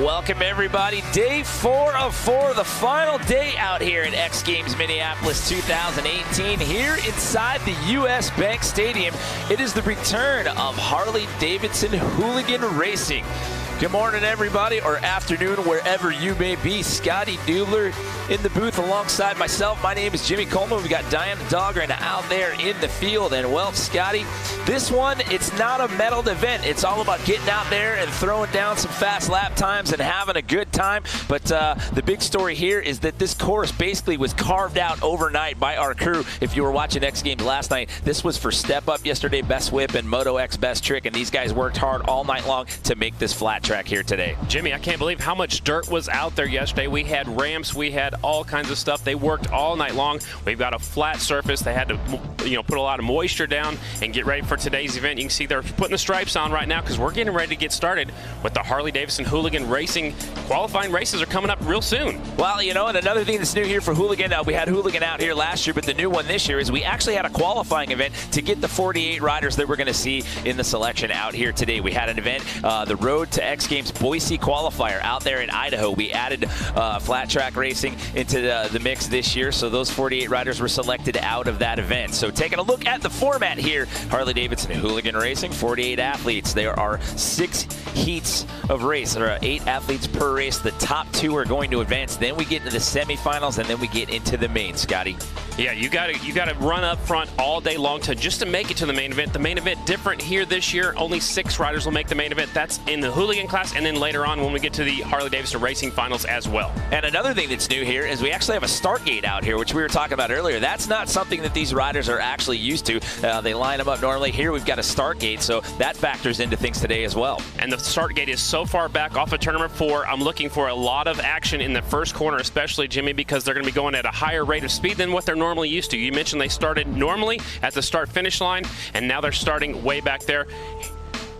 Welcome everybody. Day 4 of 4, the final day out here at X Games Minneapolis 2018. Here inside the US Bank Stadium, it is the return of Harley-Davidson Hooligan Racing. Good morning, everybody, or afternoon, wherever you may be. Scotty Dubler in the booth alongside myself. My name is Jimmy Coleman. We got Diana Dahlgren out there in the field. And, well, Scotty, this one, it's not a medaled event. It's all about getting out there and throwing down some fast lap times and having a good time. But the big story here is that this course basically was carved out overnight by our crew. If you were watching X Games last night, this was for Step Up yesterday, Best Whip, and Moto X Best Trick. And these guys worked hard all night long to make this flat track here today. Jimmy, I can't believe how much dirt was out there yesterday. We had ramps, we had all kinds of stuff. They worked all night long. We've got a flat surface. They had to, put a lot of moisture down and get ready for today's event. You can see they're putting the stripes on right now because we're getting ready to get started with the Harley-Davidson Hooligan Racing. Qualifying races are coming up real soon. Well, and another thing that's new here for Hooligan, we had Hooligan out here last year, but the new one this year is we actually had a qualifying event to get the 48 riders that we're going to see in the selection out here today. We had an event, the Road to X Games Boise qualifier out there in Idaho. We added flat track racing into the mix this year, so those 48 riders were selected out of that event. So taking a look at the format here, Harley-Davidson Hooligan Racing, 48 athletes. There are 6 heats of race. There are 8 athletes per race. The top 2 are going to advance. Then we get into the semifinals, and then we get into the main, Scotty. Yeah, you got to run up front all day long just to make it to the main event. The main event different here this year. Only 6 riders will make the main event. That's in the Hooligan class, and then later on when we get to the Harley-Davidson Racing Finals as well. And another thing that's new here is we actually have a start gate out here, which we were talking about earlier. That's not something that these riders are actually used to. They line them up normally. Here we've got a start gate, so that factors into things today as well. And the start gate is so far back off of turn number 4. I'm looking for a lot of action in the first corner, especially, Jimmy, because they're going to be going at a higher rate of speed than what they're normally used to. You mentioned they started normally at the start-finish line, and now they're starting way back there.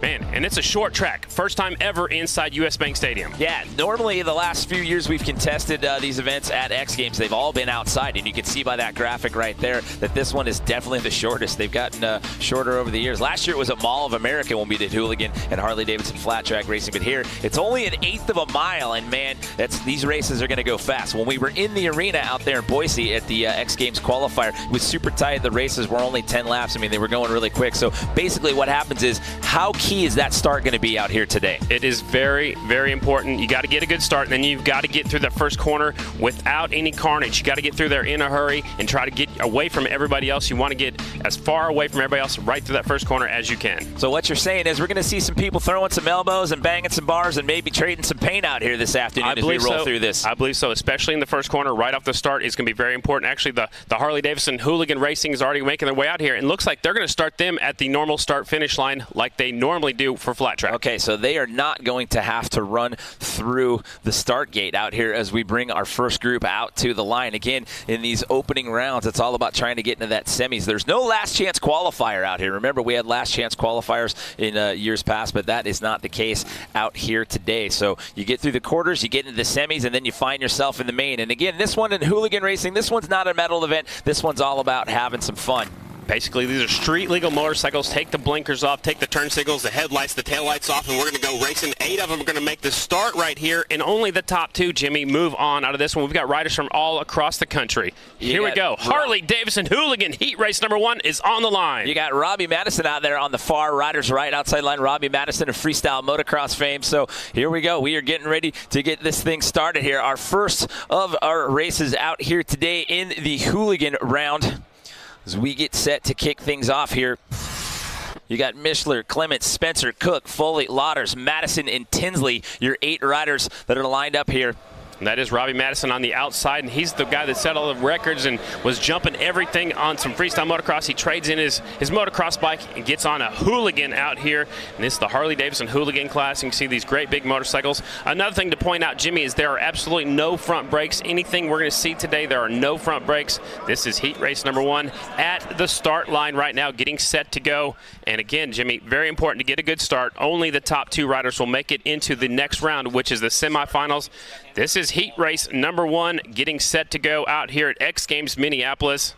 Man, and it's a short track. First time ever inside US Bank Stadium. Yeah, normally the last few years we've contested these events at X Games. They've all been outside, and you can see by that graphic right there that this one is definitely the shortest. They've gotten shorter over the years. Last year it was at Mall of America when we did Hooligan and Harley-Davidson flat track racing, but here it's only an 1/8 of a mile, and man, these races are going to go fast. When we were in the arena out there in Boise at the X Games qualifier, it was super tight. The races were only 10 laps. I mean, they were going really quick. So basically what happens is, how key is that start going to be out here today? It is very, very important. You got to get a good start, and then you've got to get through the first corner without any carnage. You got to get through there in a hurry and try to get away from everybody else. You want to get as far away from everybody else right through that first corner as you can. So what you're saying is we're going to see some people throwing some elbows and banging some bars and maybe trading some paint out here this afternoon as we roll through this. I believe so, especially in the first corner right off the start is going to be very important. Actually, the Harley-Davidson Hooligan Racing is already making their way out here, and looks like they're going to start them at the normal start-finish line like they normally do for flat track. Okay, so they are not going to have to run through the start gate out here as we bring our first group out to the line. Again, in these opening rounds, it's all about trying to get into that semis. There's no last chance qualifier out here. Remember, we had last chance qualifiers in years past, but that is not the case out here today. So you get through the quarters, you get into the semis, and then you find yourself in the main. And again, this one in Hooligan Racing, this one's not a medal event. This one's all about having some fun. Basically, these are street legal motorcycles. Take the blinkers off, take the turn signals, the headlights, the taillights off, and we're going to go racing. 8 of them are going to make the start right here, and only the top 2, Jimmy, move on out of this one. We've got riders from all across the country. Here we go. Harley-Davidson Hooligan Heat Race number 1 is on the line. You got Robbie Madison out there on the far riders right outside line. Robbie Madison of freestyle motocross fame. So here we go. We are getting ready to get this thing started here. Our first of our races out here today in the Hooligan round. As we get set to kick things off here, you got Mishler, Clements, Spencer, Cook, Foley, Lauders, Madison, and Tinsley, your 8 riders that are lined up here. And that is Robbie Madison on the outside, and he's the guy that set all the records and was jumping everything on some freestyle motocross. He trades in his motocross bike and gets on a Hooligan out here. And this is the Harley-Davidson Hooligan class. You can see these great big motorcycles. Another thing to point out, Jimmy, is there are absolutely no front brakes. Anything we're going to see today, there are no front brakes. This is heat race number 1 at the start line right now, getting set to go. And again, Jimmy, very important to get a good start. Only the top 2 riders will make it into the next round, which is the semifinals. This is heat race number 1, getting set to go out here at X Games Minneapolis.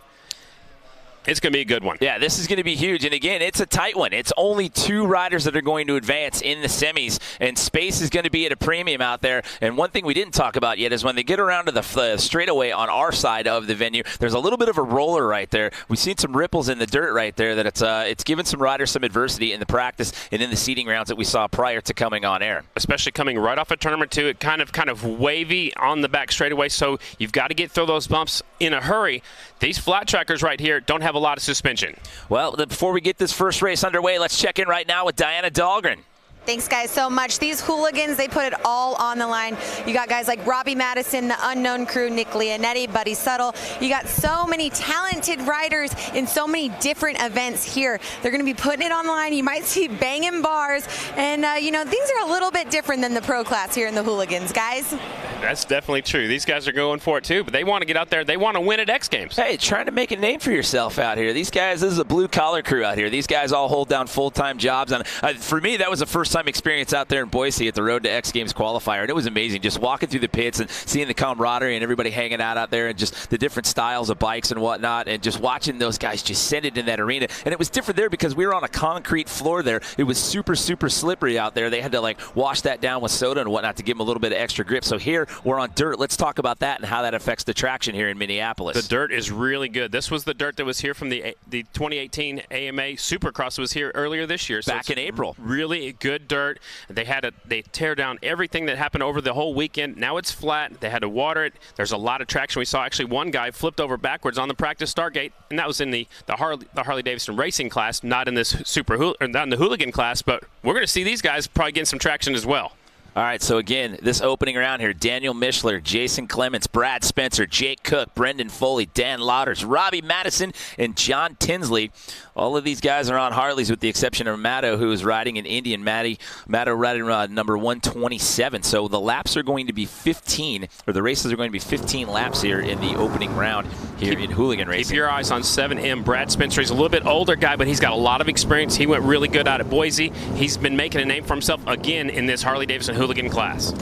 It's going to be a good one. Yeah, this is going to be huge. And again, it's a tight one. It's only 2 riders that are going to advance in the semis, and space is going to be at a premium out there. And one thing we didn't talk about yet is when they get around to the straightaway on our side of the venue, there's a little bit of a roller right there. We've seen some ripples in the dirt right there that it's given some riders some adversity in the practice and in the seeding rounds that we saw prior to coming on air. Especially coming right off of tournament 2, it kind of wavy on the back straightaway, so you've got to get through those bumps in a hurry. These flat trackers right here don't have a lot of suspension. Well, before we get this first race underway, let's check in right now with Diana Dahlgren. Thanks, guys, so much. These hooligans, they put it all on the line. You got guys like Robbie Madison, the Unknown Crew, Nick Leonetti, Buddy Settle. You got so many talented riders in so many different events here. They're going to be putting it on the line. You might see banging bars. And, you know, things are a little bit different than the pro class here in the hooligans, guys. That's definitely true. These guys are going for it, too, but they want to get out there. They want to win at X Games. Hey, trying to make a name for yourself out here. These guys, this is a blue-collar crew out here. These guys all hold down full-time jobs. And for me, that was a first-time experience out there in Boise at the Road to X Games qualifier. And it was amazing just walking through the pits and seeing the camaraderie and everybody hanging out there and just the different styles of bikes and whatnot, and just watching those guys just send it in that arena. And it was different there because we were on a concrete floor there. It was super, super slippery out there. They had to, like, wash that down with soda and whatnot to give them a little bit of extra grip. So here we're on dirt. Let's talk about that and how that affects the traction here in Minneapolis. The dirt is really good. This was the dirt that was here from the 2018 AMA Supercross that was here earlier this year. So back in April. Really good dirt. They tear down everything that happened over the whole weekend. Now it's flat. They had to water it. There's a lot of traction. We saw actually one guy flipped over backwards on the practice start gate, and that was in the Harley-Davidson racing class, not in this not in the hooligan class. But we're going to see these guys probably getting some traction as well. All right, so again, this opening round here, Daniel Mishler, Jason Clements, Brad Spencer, Jake Cook, Brendan Foley, Dan Lauders, Robbie Madison, and John Tinsley. All of these guys are on Harleys with the exception of Matto, who is riding an Indian. Matto riding number 127. So the laps are going to be 15, or the races are going to be 15 laps here in the opening round here in hooligan racing. Keep your eyes on 7M. Brad Spencer, he's a little bit older guy, but he's got a lot of experience. He went really good out at Boise. He's been making a name for himself again in this Harley-Davidson hooligan class.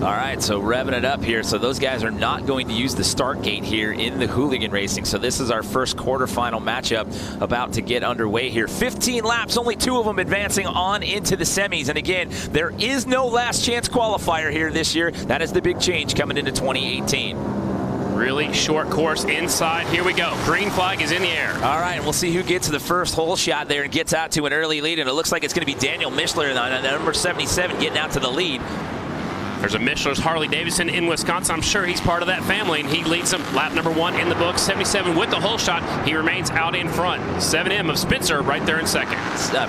All right, so revving it up here. So those guys are not going to use the start gate here in the hooligan racing. So this is our first quarterfinal matchup about to get underway here. 15 laps, only 2 of them advancing on into the semis. And again, there is no last chance qualifier here this year. That is the big change coming into 2018. Really short course inside. Here we go. Green flag is in the air. All right, and we'll see who gets the first hole shot there and gets out to an early lead. And it looks like it's going to be Daniel Mishler, number 77, getting out to the lead. There's a Mishler's Harley-Davidson in Wisconsin. I'm sure he's part of that family, and he leads them. Lap number 1 in the book. 77 with the hole shot. He remains out in front. 7M of Spencer right there in second.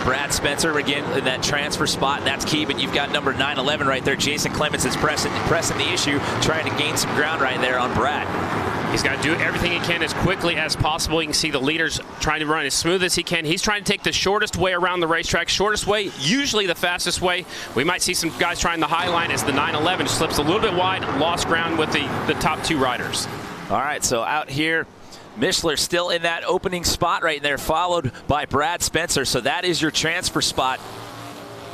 Brad Spencer again in that transfer spot. That's key, but you've got number 911 right there. Jason Clements is pressing the issue, trying to gain some ground right there on Brad. He's got to do everything he can as quickly as possible. You can see the leaders trying to run as smooth as he can. He's trying to take the shortest way around the racetrack. Shortest way, usually the fastest way. We might see some guys trying the high line as the 911 slips a little bit wide, lost ground with the top 2 riders. All right, so out here, Mishler still in that opening spot right there, followed by Brad Spencer. So that is your transfer spot.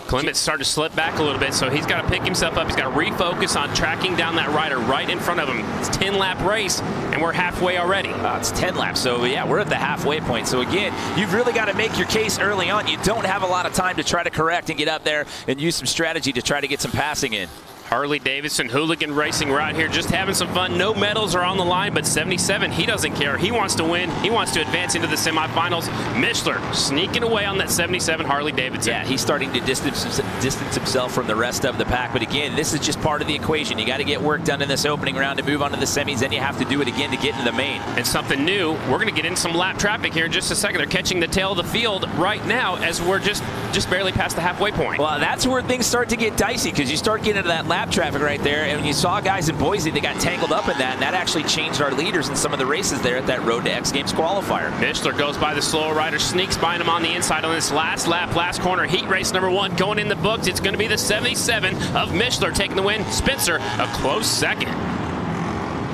Clements started to slip back a little bit, so he's got to pick himself up. He's got to refocus on tracking down that rider right in front of him. It's a 10-lap race, and we're halfway already. It's 10 laps, so yeah, we're at the halfway point. So again, you've really got to make your case early on. You don't have a lot of time to try to correct and get up there and use some strategy to try to get some passing in. Harley-Davidson Hooligan Racing, we're out here just having some fun. No medals are on the line, but 77, he doesn't care. He wants to win. He wants to advance into the semifinals. Mishler sneaking away on that 77 Harley-Davidson. Yeah, he's starting to distance himself from the rest of the pack. But again, this is just part of the equation. You got to get work done in this opening round to move on to the semis. Then you have to do it again to get into the main. And something new, we're going to get into some lap traffic here in just a second. They're catching the tail of the field right now as we're just barely past the halfway point. Well, that's where things start to get dicey because you start getting into that lap traffic right there, and when you saw guys in Boise, they got tangled up in that, and that actually changed our leaders in some of the races there at that Road to X Games qualifier. Mishler goes by the slower rider, sneaks by him on the inside on this last lap, last corner. Heat race number 1 going in the books. It's going to be the 77 of Mishler taking the win. Spencer a close second.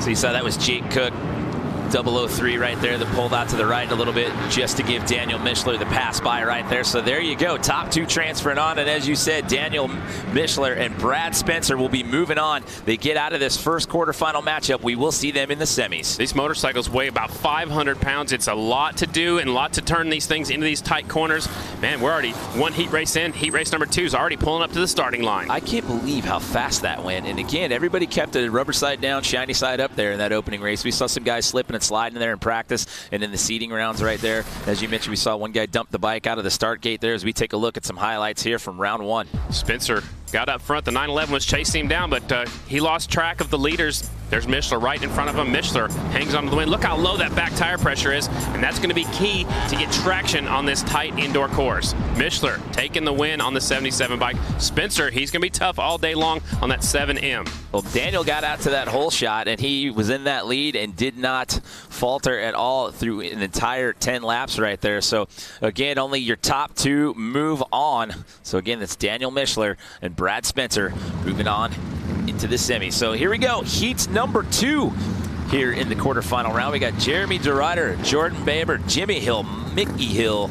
So you saw that was Jake Cook 003 right there that pulled out to the right a little bit just to give Daniel Mishler the pass by right there. So there you go. Top two transferring on. And as you said, Daniel Mishler and Brad Spencer will be moving on. They get out of this first quarterfinal matchup. We will see them in the semis. These motorcycles weigh about 500 pounds. It's a lot to do and a lot to turn these things into these tight corners. Man, we're already one heat race in. Heat race number 2 is already pulling up to the starting line. I can't believe how fast that went. And again, everybody kept the rubber side down, shiny side up there in that opening race. We saw some guys slipping and sliding there in practice and in the seeding rounds right there. As you mentioned, we saw one guy dump the bike out of the start gate there as we take a look at some highlights here from round 1. Spencer got up front. The 911 was chasing him down, but he lost track of the leaders. There's Mishler right in front of him. Mishler hangs onto the win. Look how low that back tire pressure is, and that's going to be key to get traction on this tight indoor course. Mishler taking the win on the 77 bike. Spencer, he's going to be tough all day long on that 7M. Well, Daniel got out to that hole shot, and he was in that lead and did not falter at all through an entire 10 laps right there. So, again, only your top 2 move on. So, again, that's Daniel Mishler and Brad Spencer moving on into the semi. So here we go. Heat number 2 here in the quarterfinal round. We got Jeremy DeRuyter, Jordan Baber, Jimmy Hill, Mikey Hill,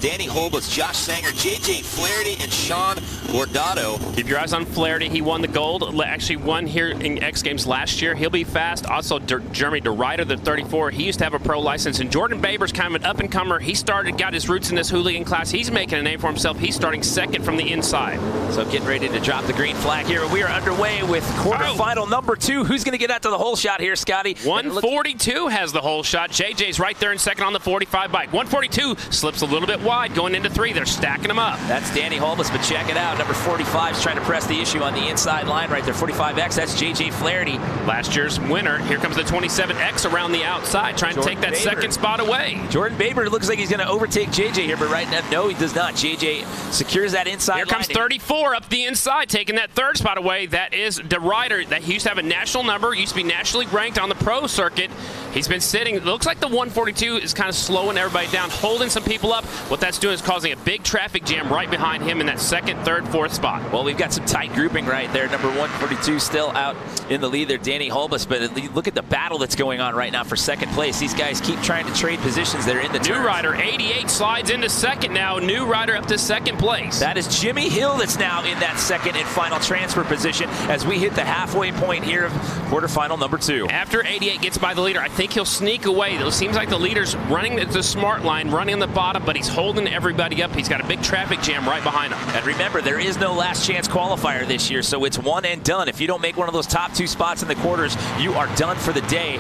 Danny Holbus, Josh Sanger, JJ Flaherty, and Sean Bordato. Keep your eyes on Flaherty. He won the gold. Actually won here in X Games last year. He'll be fast. Also, Jeremy DeRuyter, the 34. He used to have a pro license. And Jordan Baber's kind of an up-and-comer. He got his roots in this hooligan class. He's making a name for himself. He's starting second from the inside. So getting ready to drop the green flag here. We are underway with quarterfinal number 2. Who's going to get out to the hole shot here, Scotty? 142 has the hole shot. JJ's right there in second on the 45 bike. 142 slips a little bit wide going into 3. They're stacking them up. That's Danny Holbus, but check it out. Number 45 is trying to press the issue on the inside line right there. 45X, that's JJ Flaherty. Last year's winner. Here comes the 27X around the outside, trying to take that second spot away. Jordan Baber looks like he's going to overtake JJ here, but right now, no, he does not. JJ secures that inside line. Here comes 34 up the inside, taking that third spot away. That is DeRuyter. That he used to have a national number, used to be nationally ranked on the pro circuit. He's been sitting. It looks like the 142 is kind of slowing everybody down, holding some people up. What that's doing is causing a big traffic jam right behind him in that second, third, fourth spot. Well, we've got some tight grouping right there. Number 142 still out in the lead there, Danny Holbus. But look at the battle that's going on right now for second place. These guys keep trying to trade positions there in the turns. New rider, 88, slides into second now. New rider up to second place. That is Jimmy Hill that's now in that second and final transfer position as we hit the halfway point here of quarterfinal number 2. After 88 gets by the leader, I think he'll sneak away. It seems like the leader's running the smart line, running on the bottom, but he's holding everybody up. He's got a big traffic jam right behind him. And remember, there is no last chance qualifier this year, so it's one and done. If you don't make one of those top 2 spots in the quarters, you are done for the day.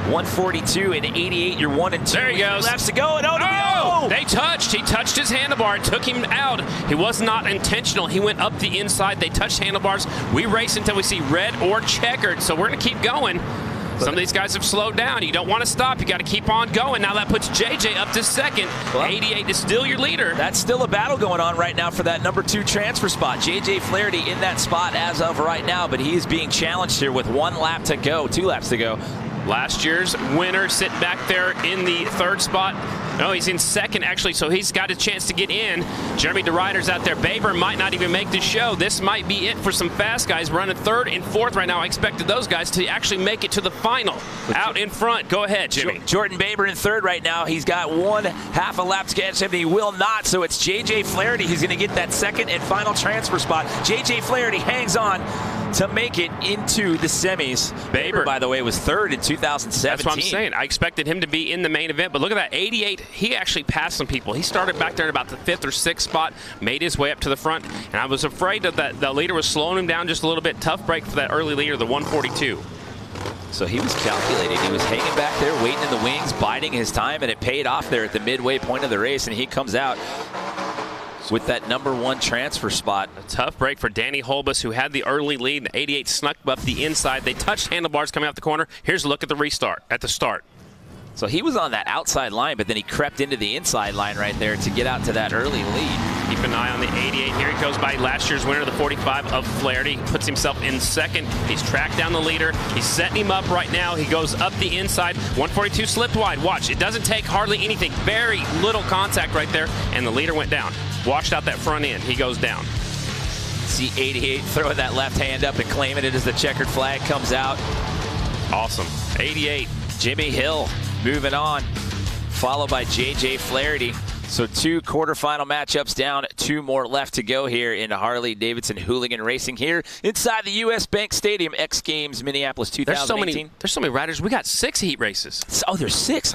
142 and 88, you're 1 and 2. There he goes. Laps to go, and they touched. He touched his handlebar. It took him out. He was not intentional. He went up the inside. They touched handlebars. We race until we see red or checkered, so we're going to keep going. Some of these guys have slowed down. You don't want to stop. You got to keep on going. Now that puts JJ up to second. 88 is still your leader. That's still a battle going on right now for that number 2 transfer spot. JJ Flaherty in that spot as of right now, but he is being challenged here with 1 lap to go, 2 laps to go. Last year's winner sitting back there in the third spot. No, he's in second, actually, so he's got a chance to get in. Jeremy DeRuyter's out there. Baber might not even make the show. This might be it for some fast guys running third and fourth right now. I expected those guys to actually make it to the final. Out in front. Go ahead, Jimmy. Jordan Baber in third right now. He's got 1/2 a lap to catch him. He will not, so it's JJ Flaherty. He's going to get that second and final transfer spot. JJ Flaherty hangs on to make it into the semis. Baber, by the way, was third in 2017. That's what I'm saying. I expected him to be in the main event, but look at that, 88. He actually passed some people. He started back there at about the 5th or 6th spot, made his way up to the front, and I was afraid that the leader was slowing him down just a little bit. Tough break for that early leader, the 142. So he was calculating. He was hanging back there, waiting in the wings, biding his time, and it paid off there at the midway point of the race, and he comes out with that number 1 transfer spot. A tough break for Danny Holbus, who had the early lead. The 88 snuck up the inside. They touched handlebars coming out the corner. Here's a look at the restart at the start. So he was on that outside line, but then he crept into the inside line right there to get out to that early lead. Keep an eye on the 88. Here he goes by last year's winner, the 45 of Flaherty. Puts himself in second. He's tracked down the leader. He's setting him up right now. He goes up the inside. 142 slipped wide. Watch, it doesn't take hardly anything. Very little contact right there, and the leader went down. Washed out that front end. He goes down. See 88 throwing that left hand up and claiming it as the checkered flag comes out. Awesome. 88. Jimmy Hill moving on, followed by J.J. Flaherty. So 2 quarterfinal matchups down, 2 more left to go here in Harley-Davidson Hooligan Racing here inside the U.S. Bank Stadium, X Games Minneapolis 2018. There's so many riders. We got 6 heat races. Oh, there's 6.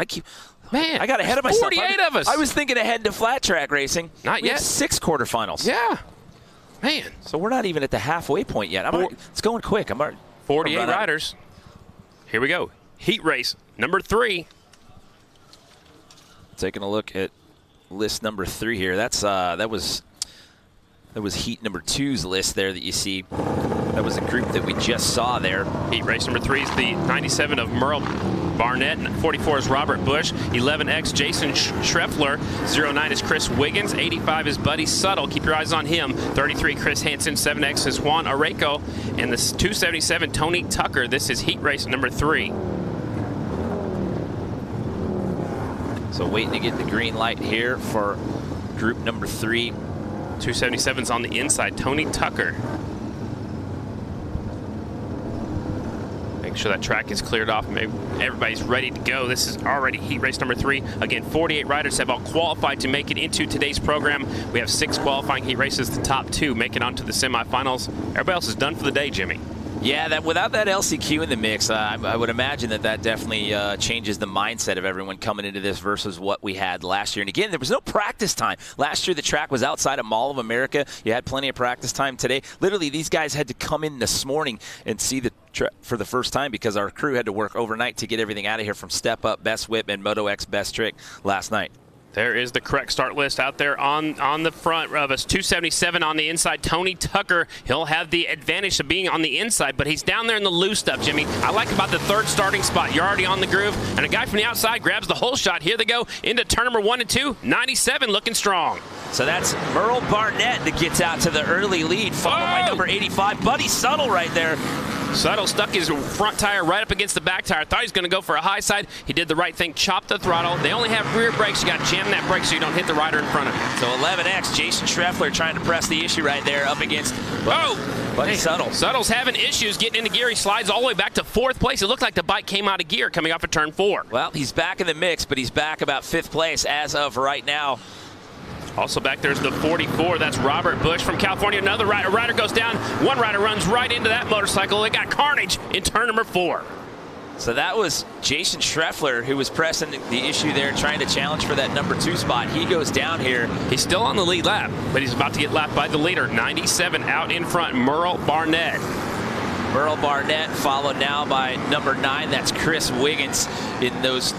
Man, I got ahead of myself. 48 of us. I was thinking ahead to flat track racing. Not we yet. Have 6 quarterfinals. Yeah. Man. So we're not even at the halfway point yet. It's going quick. 48 riders. Here we go. Heat race number 3. Taking a look at list number 3 here. That was heat number 2's list there that you see. That was a group that we just saw there. Heat race number 3 is the 97 of Merle Barnett, 44 is Robert Bush, 11X Jason Schreffler, 09 is Chris Wiggins, 85 is Buddy Suttle. Keep your eyes on him. 33 Chris Hansen, 7X is Juan Areco, and the 277 Tony Tucker. This is heat race number 3. So waiting to get the green light here for group number 3. 277's on the inside, Tony Tucker. Make sure that track is cleared off. Maybe everybody's ready to go. This is already heat race number 3. Again, 48 riders have all qualified to make it into today's program. We have 6 qualifying heat races. The top 2 make it onto the semifinals. Everybody else is done for the day, Jimmy. Yeah, without that LCQ in the mix, I would imagine that definitely changes the mindset of everyone coming into this versus what we had last year. And again, there was no practice time. Last year, the track was outside of Mall of America. You had plenty of practice time today. Literally, these guys had to come in this morning and see the track for the first time because our crew had to work overnight to get everything out of here from Step Up, Best Whip, and Moto X Best Trick last night. There is the correct start list out there on the front of us. 277 on the inside. Tony Tucker, he'll have the advantage of being on the inside, but he's down there in the loose stuff, Jimmy. I like about the 3rd starting spot. You're already on the groove, and a guy from the outside grabs the whole shot. Here they go into turn number 1 and 2. 97 looking strong. So that's Merle Barnett that gets out to the early lead, followed by number 85, Buddy Suttle right there. Suttle stuck his front tire right up against the back tire. Thought he was going to go for a high side. He did the right thing, chopped the throttle. They only have rear brakes. You got to jam that brake so you don't hit the rider in front of you. So 11X, Jason Schreffler trying to press the issue right there up against Buddy Suttle. Suttle's having issues getting into gear. He slides all the way back to 4th place. It looked like the bike came out of gear coming off of turn 4. Well, he's back in the mix, but he's back about 5th place as of right now. Also back there's the 44. That's Robert Bush from California. Another rider goes down. One rider runs right into that motorcycle. They got carnage in turn number 4. So that was Jason Schreffler who was pressing the issue there, trying to challenge for that number 2 spot. He goes down here. He's still on the lead lap, but he's about to get lapped by the leader. 97 out in front, Merle Barnett. Merle Barnett followed now by number 9. That's Chris Wiggins in those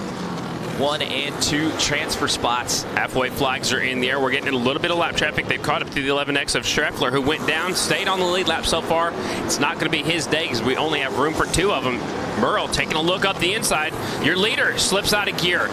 1 and 2 transfer spots. Halfway flags are in the air. We're getting a little bit of lap traffic. They've caught up to the 11X of Schreffler, who went down, stayed on the lead lap so far. It's not going to be his day because we only have room for 2 of them. Merle taking a look up the inside. Your leader slips out of gear.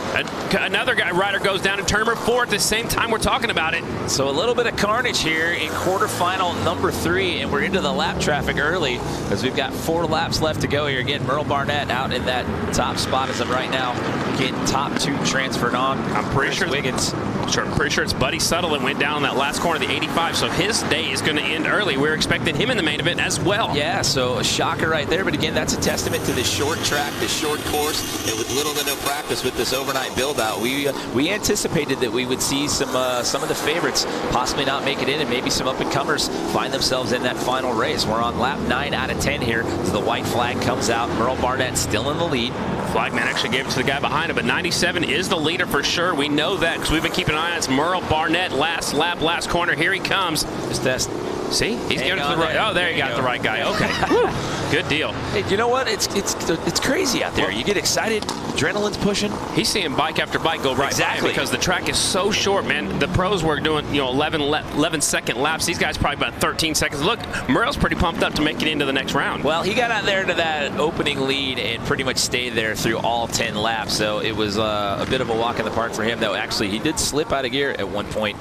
Another rider goes down in turn number 4 at the same time we're talking about it. So a little bit of carnage here in quarterfinal number 3, and we're into the lap traffic early as we've got 4 laps left to go here. Again, Merle Barnett out in that top spot as of right now, getting top 2 transferred on. I'm pretty sure Wiggins. I'm pretty sure it's Buddy Suttle that went down on that last corner of the 85, so his day is going to end early. We're expecting him in the main event as well. Yeah, so a shocker right there, but again, that's a testament to this short track, this short course, and with little to no practice with this overnight build-out. We anticipated that we would see some of the favorites possibly not make it in, and maybe some up-and-comers find themselves in that final race. We're on lap 9 out of 10 here as the white flag comes out. Merle Barnett still in the lead. Flagman actually gave it to the guy behind him, but 97 is the leader for sure. We know that because we've been keeping an eye on it. It's Merle Barnett, last lap, last corner. Here he comes. Just test. See? He's getting to the right. Oh, there you got the right guy. Okay. Good deal. Hey, you know what? It's crazy out there. You get excited. Adrenaline's pushing. He's seeing bike after bike go right by him because the track is so short, man. The pros were doing 11-second laps. These guys probably about 13 seconds. Look, Merle's pretty pumped up to make it into the next round. Well, he got out there to that opening lead and pretty much stayed there through all 10 laps. So it was a bit of a walk in the park for him, though. Actually, he did slip out of gear at one point.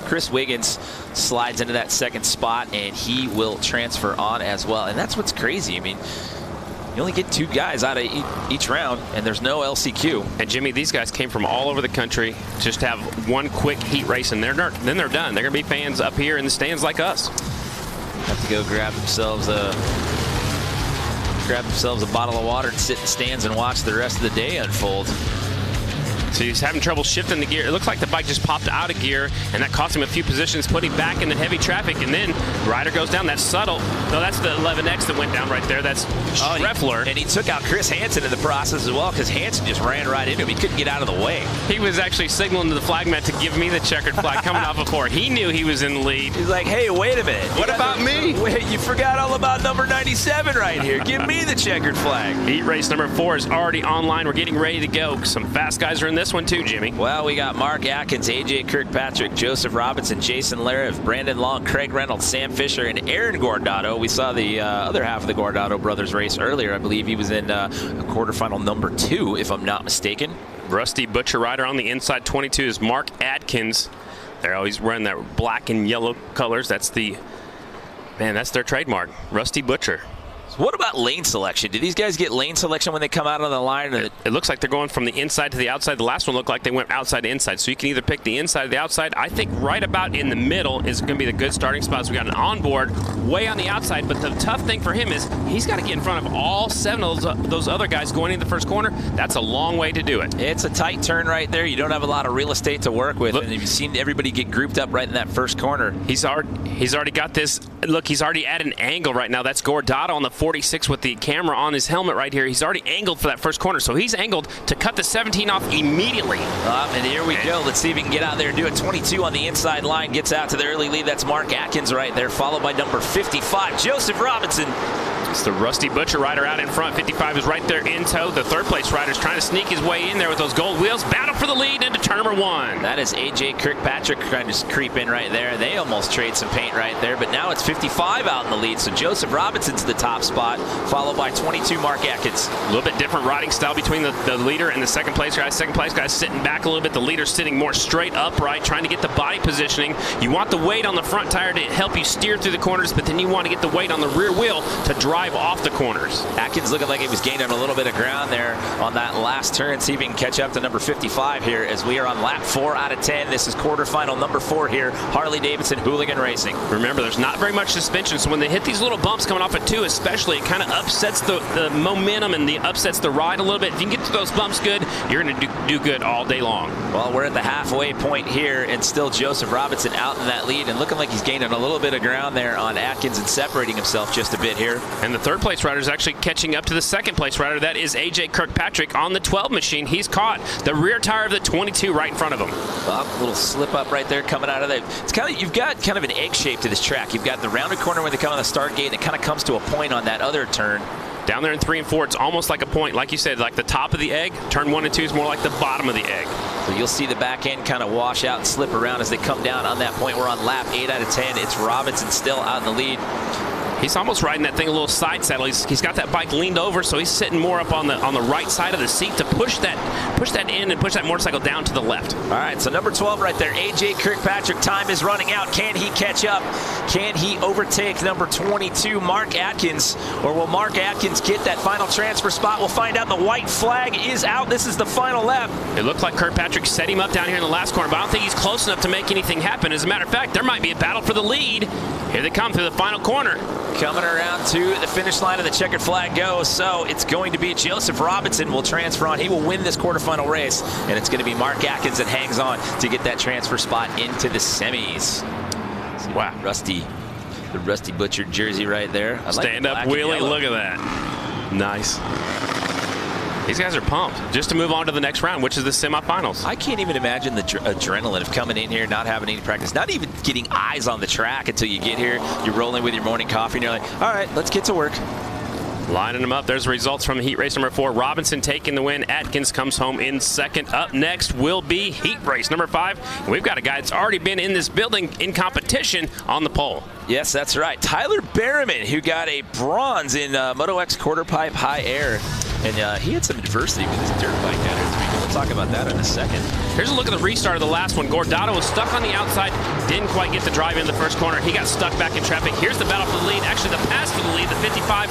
Chris Wiggins slides into that 2nd spot, and he will transfer on as well. And that's what's crazy. I mean, you only get 2 guys out of each round, and there's no LCQ. And Jimmy, these guys came from all over the country just to have one quick heat race, and then they're done. They're going to be fans up here in the stands like us. Have to go grab themselves a grab themselves a bottle of water and sit in the stands and watch the rest of the day unfold. So he's having trouble shifting the gear. It looks like the bike just popped out of gear, and that cost him a few positions, putting back into heavy traffic. And then the rider goes down. That's subtle. No, that's the 11X that went down right there. That's Schreffler. And he took out Chris Hansen in the process as well, because Hansen just ran right into him. He couldn't get out of the way. He was actually signaling to the flag mat to give me the checkered flag coming off before. He knew he was in the lead. He's like, hey, wait a minute. What about me? Wait, you forgot all about number 97 right here. Give me the checkered flag. Heat race number 4 is already online. We're getting ready to go. Some fast guys are in this one too, Jimmy. Well, we got Mark Atkins, AJ Kirkpatrick, Joseph Robinson, Jason Lariv, Brandon Long, Craig Reynolds, Sam Fisher, and Aaron Guardado. We saw the other half of the Guardado brothers race earlier. I believe he was in quarterfinal number 2, if I'm not mistaken. Rusty Butcher rider on the inside 22 is Mark Atkins. They're always wearing that black and yellow colors. That's that's their trademark, Rusty Butcher. What about lane selection? Do these guys get lane selection when they come out on the line? It looks like they're going from the inside to the outside. The last one looked like they went outside to inside. So you can either pick the inside or the outside. I think right about in the middle is going to be the good starting spots. We got an onboard way on the outside, but the tough thing for him is he's got to get in front of all 7 of those other guys going into the first corner. That's a long way to do it. It's a tight turn right there. You don't have a lot of real estate to work with. Look, and you've seen everybody get grouped up right in that first corner. He's already got this. Look, he's already at an angle right now. That's Guardado on the 46 with the camera on his helmet right here. He's already angled for that first corner, so he's angled to cut the 17 off immediately. And here we go. Let's see if he can get out there and do it. 22 on the inside line, gets out to the early lead. That's Mark Atkins right there, followed by number 55, Joseph Robinson. It's the Rusty Butcher rider out in front. 55 is right there in tow. The third place rider's trying to sneak his way in there with those gold wheels. Battle for the lead into turn number 1. That is AJ Kirkpatrick trying to creep in right there. They almost trade some paint right there, but now it's 55 out in the lead. So Joseph Robinson's the top spot, followed by 22 Mark Atkins. A little bit different riding style between the leader and the second place guy. Second place guy's sitting back a little bit. The leader's sitting more straight upright, trying to get the body positioning. You want the weight on the front tire to help you steer through the corners, but then you want to get the weight on the rear wheel to drive off the corners. Atkins looking like he was gaining a little bit of ground there on that last turn. See if he can catch up to number 55 here as we are on lap 4 out of 10. This is quarterfinal number 4 here, Harley-Davidson Hooligan Racing. Remember, there's not very much suspension, so when they hit these little bumps coming off at 2 especially, it kind of upsets the momentum and upsets the ride a little bit. If you can get to those bumps good, you're going to do good all day long. Well, we're at the halfway point here, and still Joseph Robinson out in that lead and looking like he's gaining a little bit of ground there on Atkins and separating himself just a bit here. And the third place rider is actually catching up to the second place rider. That is AJ Kirkpatrick on the 12 machine. He's caught the rear tire of the 22 right in front of him. Well, a little slip up right there coming out of there. It's kind of, you've got kind of an egg shape to this track. You've got the rounded corner when they come on the start gate, and it kind of comes to a point on that other turn. Down there in 3 and 4, it's almost like a point, like you said, like the top of the egg. Turn 1 and 2 is more like the bottom of the egg. So you'll see the back end kind of wash out and slip around as they come down on that point. We're on lap 8 out of 10. It's Robinson still out in the lead. He's almost riding that thing a little side saddle. He's got that bike leaned over, so he's sitting more up on the right side of the seat to push that in and push that motorcycle down to the left. All right, so number 12 right there, AJ Kirkpatrick. Time is running out. Can he catch up? Can he overtake number 22, Mark Atkins? Or will Mark Atkins get that final transfer spot? We'll find out. The white flag is out. This is the final lap. It looked like Kirkpatrick set him up down here in the last corner, but I don't think he's close enough to make anything happen. As a matter of fact, there might be a battle for the lead. Here they come through the final corner. Coming around to the finish line of the checkered flag goes, so it's going to be Joseph Robinson will transfer on. He will win this quarterfinal race, and it's going to be Mark Atkins that hangs on to get that transfer spot into the semis. Wow. The Rusty Butcher jersey right there. Stand up wheelie, look at that. Nice. These guys are pumped just to move on to the next round, which is the semifinals. I can't even imagine the adrenaline of coming in here, not having any practice, not even getting eyes on the track until you get here. You're rolling with your morning coffee, and you're like, all right, let's get to work. Lining them up. There's the results from heat race number 4. Robinson taking the win. Atkins comes home in second. Up next will be heat race number 5. And we've got a guy that's already been in this building in competition on the pole. Yes, that's right. Tyler Berriman, who got a bronze in Moto X quarter pipe high air. And he had some adversity with his dirt bike down here. We'll talk about that in a second. Here's a look at the restart of the last one. Guardado was stuck on the outside, didn't quite get the drive in the first corner. He got stuck back in traffic. Here's the battle for the lead. Actually, the pass for the lead, the 55,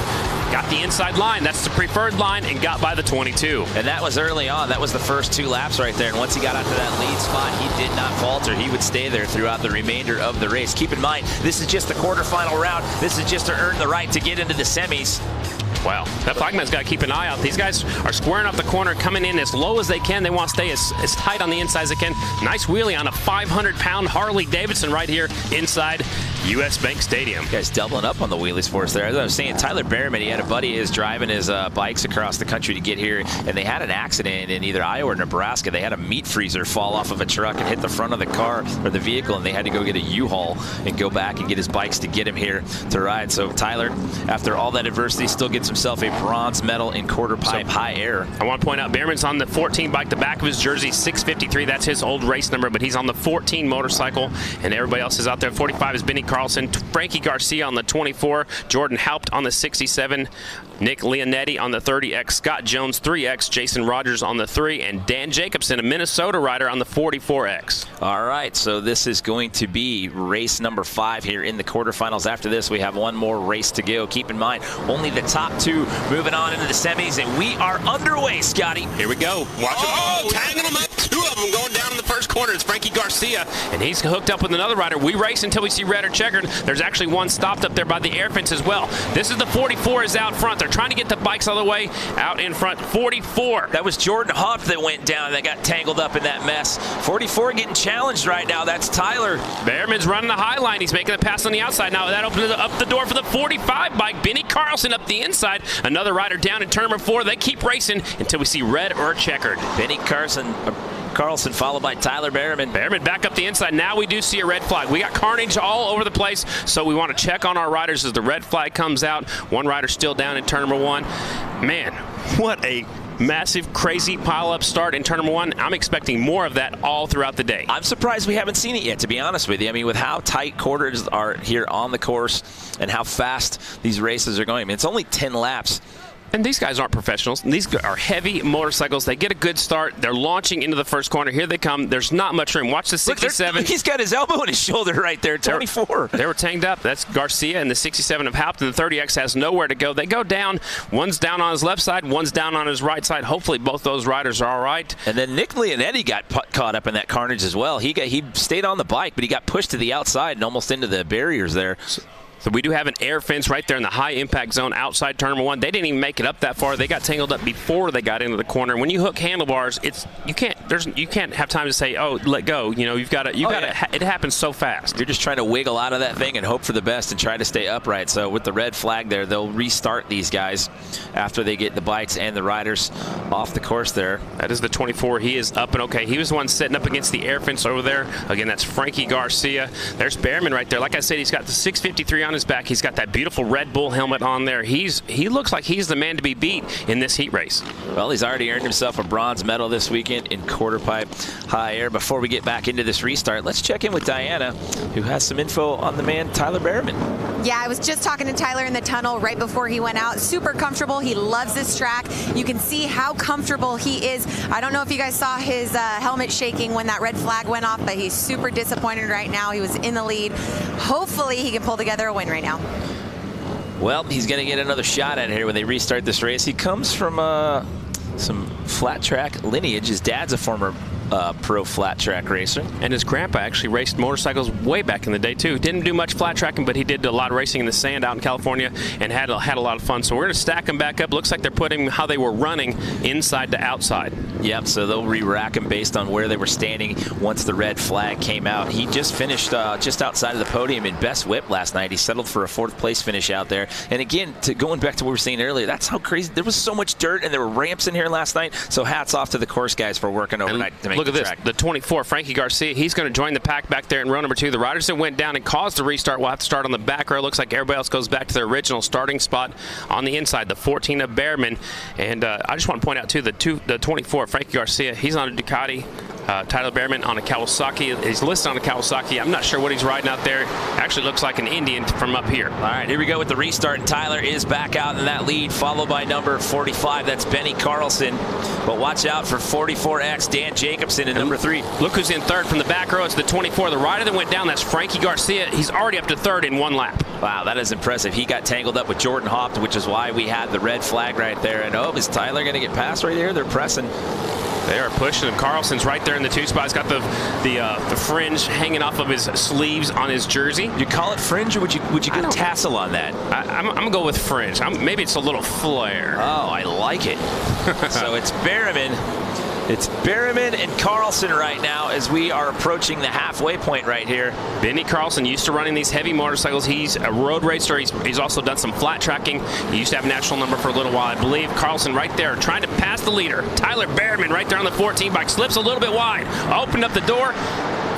got the inside line. That's the preferred line and got by the 22. And that was early on. That was the first 2 laps right there. And once he got out to that lead spot, he did not falter. He would stay there throughout the remainder of the race. Keep in mind, this is just the quarterfinal round. This is just to earn the right to get into the semis. Wow, that flagman's got to keep an eye out. These guys are squaring up the corner, coming in as low as they can. They want to stay as tight on the inside as they can. Nice wheelie on a 500-pound Harley-Davidson right here inside U.S. Bank Stadium. Guys doubling up on the wheelies for us there. As I was saying, Tyler Behrman, he had a buddy of his driving his bikes across the country to get here, and they had an accident in either Iowa or Nebraska. They had a meat freezer fall off of a truck and hit the front of the car or the vehicle, and they had to go get a U-Haul and go back and get his bikes to get him here to ride. So Tyler, after all that adversity, still gets himself a bronze medal in quarter pipe high air. I want to point out Behrman's on the 14 bike. The back of his jersey, 653. That's his old race number, but he's on the 14 motorcycle, and everybody else is out there. 45 is Benny Carlson, Frankie Garcia on the 24, Jordan Haupt on the 67, Nick Leonetti on the 30X, Scott Jones 3X, Jason Rogers on the 3, and Dan Jacobson, a Minnesota rider, on the 44X. All right, so this is going to be race number 5 here in the quarterfinals. After this, we have one more race to go. Keep in mind, only the top 2 moving on into the semis, and we are underway, Scotty. Here we go. Watch it. Oh, tagging them up. 2 of them going down in the first corner. It's Frankie Garcia. And he's hooked up with another rider. We race until we see red or checkered. There's actually one stopped up there by the air fence as well. This is the 44 is out front. They're trying to get the bikes all the way out in front. 44. That was Jordan Huff that went down and that got tangled up in that mess. 44 getting challenged right now. That's Tyler. Behrman's running the high line. He's making a pass on the outside. Now that opens up the door for the 45 bike. Benny Carlson up the inside. Another rider down in turn number 4. They keep racing until we see red or checkered. Benny Carlson followed by Tyler Behrman. Behrman back up the inside. Now we do see a red flag. We got carnage all over the place, so we want to check on our riders as the red flag comes out. One rider still down in turn number 1. Man, what a massive, crazy pile-up start in turn number 1. I'm expecting more of that all throughout the day. I'm surprised we haven't seen it yet, to be honest with you. I mean, with how tight quarters are here on the course and how fast these races are going. I mean, it's only 10 laps. And these guys aren't professionals. These are heavy motorcycles. They get a good start. They're launching into the first corner. Here they come. There's not much room. Watch the 67. Look, he's got his elbow in his shoulder right there, 24. They were tanked up. That's Garcia, and the 67 of Haupt, and the 30X has nowhere to go. They go down. One's down on his left side. One's down on his right side. Hopefully both those riders are all right. And then Nick Leonetti got caught up in that carnage as well. He stayed on the bike, but he got pushed to the outside and almost into the barriers there. So we do have an air fence right there in the high impact zone outside turn number 1. They didn't even make it up that far. They got tangled up before they got into the corner. When you hook handlebars, you can't have time to say, oh, let go. You know, it happens so fast. You're just trying to wiggle out of that thing and hope for the best and try to stay upright. So with the red flag there, they'll restart these guys after they get the bikes and the riders off the course there. That is the 24. He is up and okay. He was the one sitting up against the air fence over there. Again, that's Frankie Garcia. There's Behrman right there. Like I said, he's got the 653 on his back. He's got that beautiful Red Bull helmet on there. He looks like he's the man to be beat in this heat race. Well, he's already earned himself a bronze medal this weekend in quarter pipe high air. Before we get back into this restart, let's check in with Diana, who has some info on the man Tyler Behrman. Yeah, I was just talking to Tyler in the tunnel right before he went out. Super comfortable. He loves this track. You can see how comfortable he is. I don't know if you guys saw his helmet shaking when that red flag went off, but he's super disappointed right now. He was in the lead. Hopefully he can pull together a win right now. Well, he's going to get another shot at it here when they restart this race. He comes from some flat track lineage. His dad's a former pro flat track racer. And his grandpa actually raced motorcycles way back in the day too. Didn't do much flat tracking, but he did a lot of racing in the sand out in California and had a lot of fun. So we're going to stack them back up. Looks like they're putting how they were running inside to outside. Yep, so they'll re-rack them based on where they were standing once the red flag came out. He just finished just outside of the podium in best whip last night. He settled for a 4th place finish out there. And again, going back to what we were saying earlier, that's how crazy. There was so much dirt and there were ramps in here last night. So hats off to the course guys for working overnight to make look at this. Track. The 24, Frankie Garcia, he's going to join the pack back there in row number 2. The riders that went down and caused the restart will have to start on the back row. Looks like everybody else goes back to their original starting spot on the inside, the 14 of Behrman. And I just want to point out, too, the 24, Frankie Garcia, he's on a Ducati. Tyler Behrman on a Kawasaki. He's listed on a Kawasaki. I'm not sure what he's riding out there. Actually looks like an Indian from up here. All right, here we go with the restart. And Tyler is back out in that lead, followed by number 45. That's Benny Carlson. But watch out for 44X, Dan Jacobson in number 3. Look who's in 3rd from the back row. It's the 24. The rider that went down, that's Frankie Garcia. He's already up to 3rd in 1 lap. Wow, that is impressive. He got tangled up with Jordan Haupt, which is why we had the red flag right there. And oh, is Tyler going to get past right here? They're pressing. They are pushing him. Carlson's right there in the 2 spot. He's got the fringe hanging off of his sleeves on his jersey. You call it fringe, or would you go tassel on that? I'm going to go with fringe. Maybe it's a little flare. Oh, I like it. So it's Berryman. It's Berryman and Carlson right now as we are approaching the halfway point right here. Benny Carlson used to running these heavy motorcycles. He's a road racer. He's also done some flat tracking. He used to have a national number for a little while, I believe. Carlson right there trying to pass the leader. Tyler Berryman right there on the 14 bike. Slips a little bit wide. Opened up the door.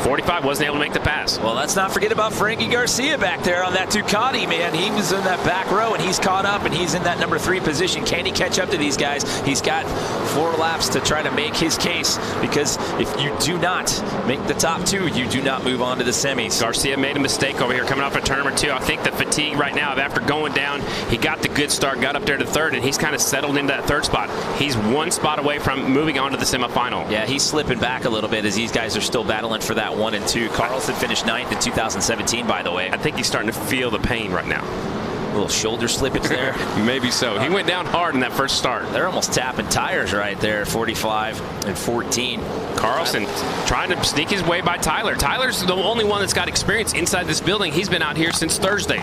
45 wasn't able to make the pass. Well, let's not forget about Frankie Garcia back there on that Ducati, man. He was in that back row, and he's caught up, and he's in that number 3 position. Can he catch up to these guys? He's got 4 laps to try to make his case, because if you do not make the top 2, you do not move on to the semis. Garcia made a mistake over here coming off of turn number 2. I think the fatigue right now, after going down, he got the good start, got up there to 3rd, and he's kind of settled into that 3rd spot. He's 1 spot away from moving on to the semifinal. Yeah, he's slipping back a little bit as these guys are still battling for that 1 and 2. Carlson finished 9th in 2017, by the way. I think he's starting to feel the pain right now. A little shoulder slippage there. Maybe so. He went down hard in that first start. They're almost tapping tires right there, 45 and 14. Carlson trying to sneak his way by Tyler. Tyler's the only one that's got experience inside this building. He's been out here since Thursday.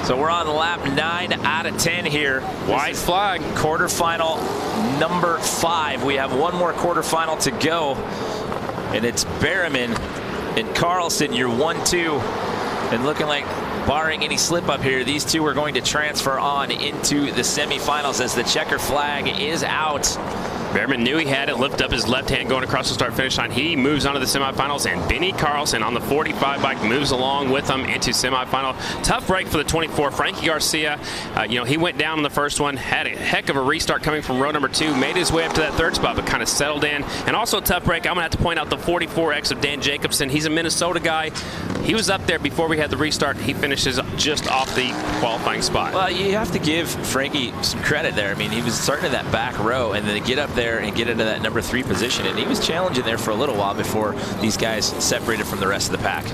So we're on lap 9 out of 10 here. White flag. Quarterfinal number 5. We have one more quarterfinal to go. And it's Berryman and Carlson, your 1-2. And looking like, barring any slip up here, these two are going to transfer on into the semifinals as the checker flag is out. Berryman knew he had it, lift up his left hand going across the start-finish line. He moves on to the semifinals, and Benny Carlson on the 45 bike moves along with him into semifinal. Tough break for the 24. Frankie Garcia, he went down in the first one, had a heck of a restart coming from row number 2, made his way up to that 3rd spot, but kind of settled in. And also a tough break, I'm going to have to point out the 44X of Dan Jacobson. He's a Minnesota guy. He was up there before we had the restart. He finishes just off the qualifying spot. Well, you have to give Frankie some credit there. I mean, he was starting in that back row, and then to get up there and get into that number 3 position, and he was challenging there for a little while before these guys separated from the rest of the pack.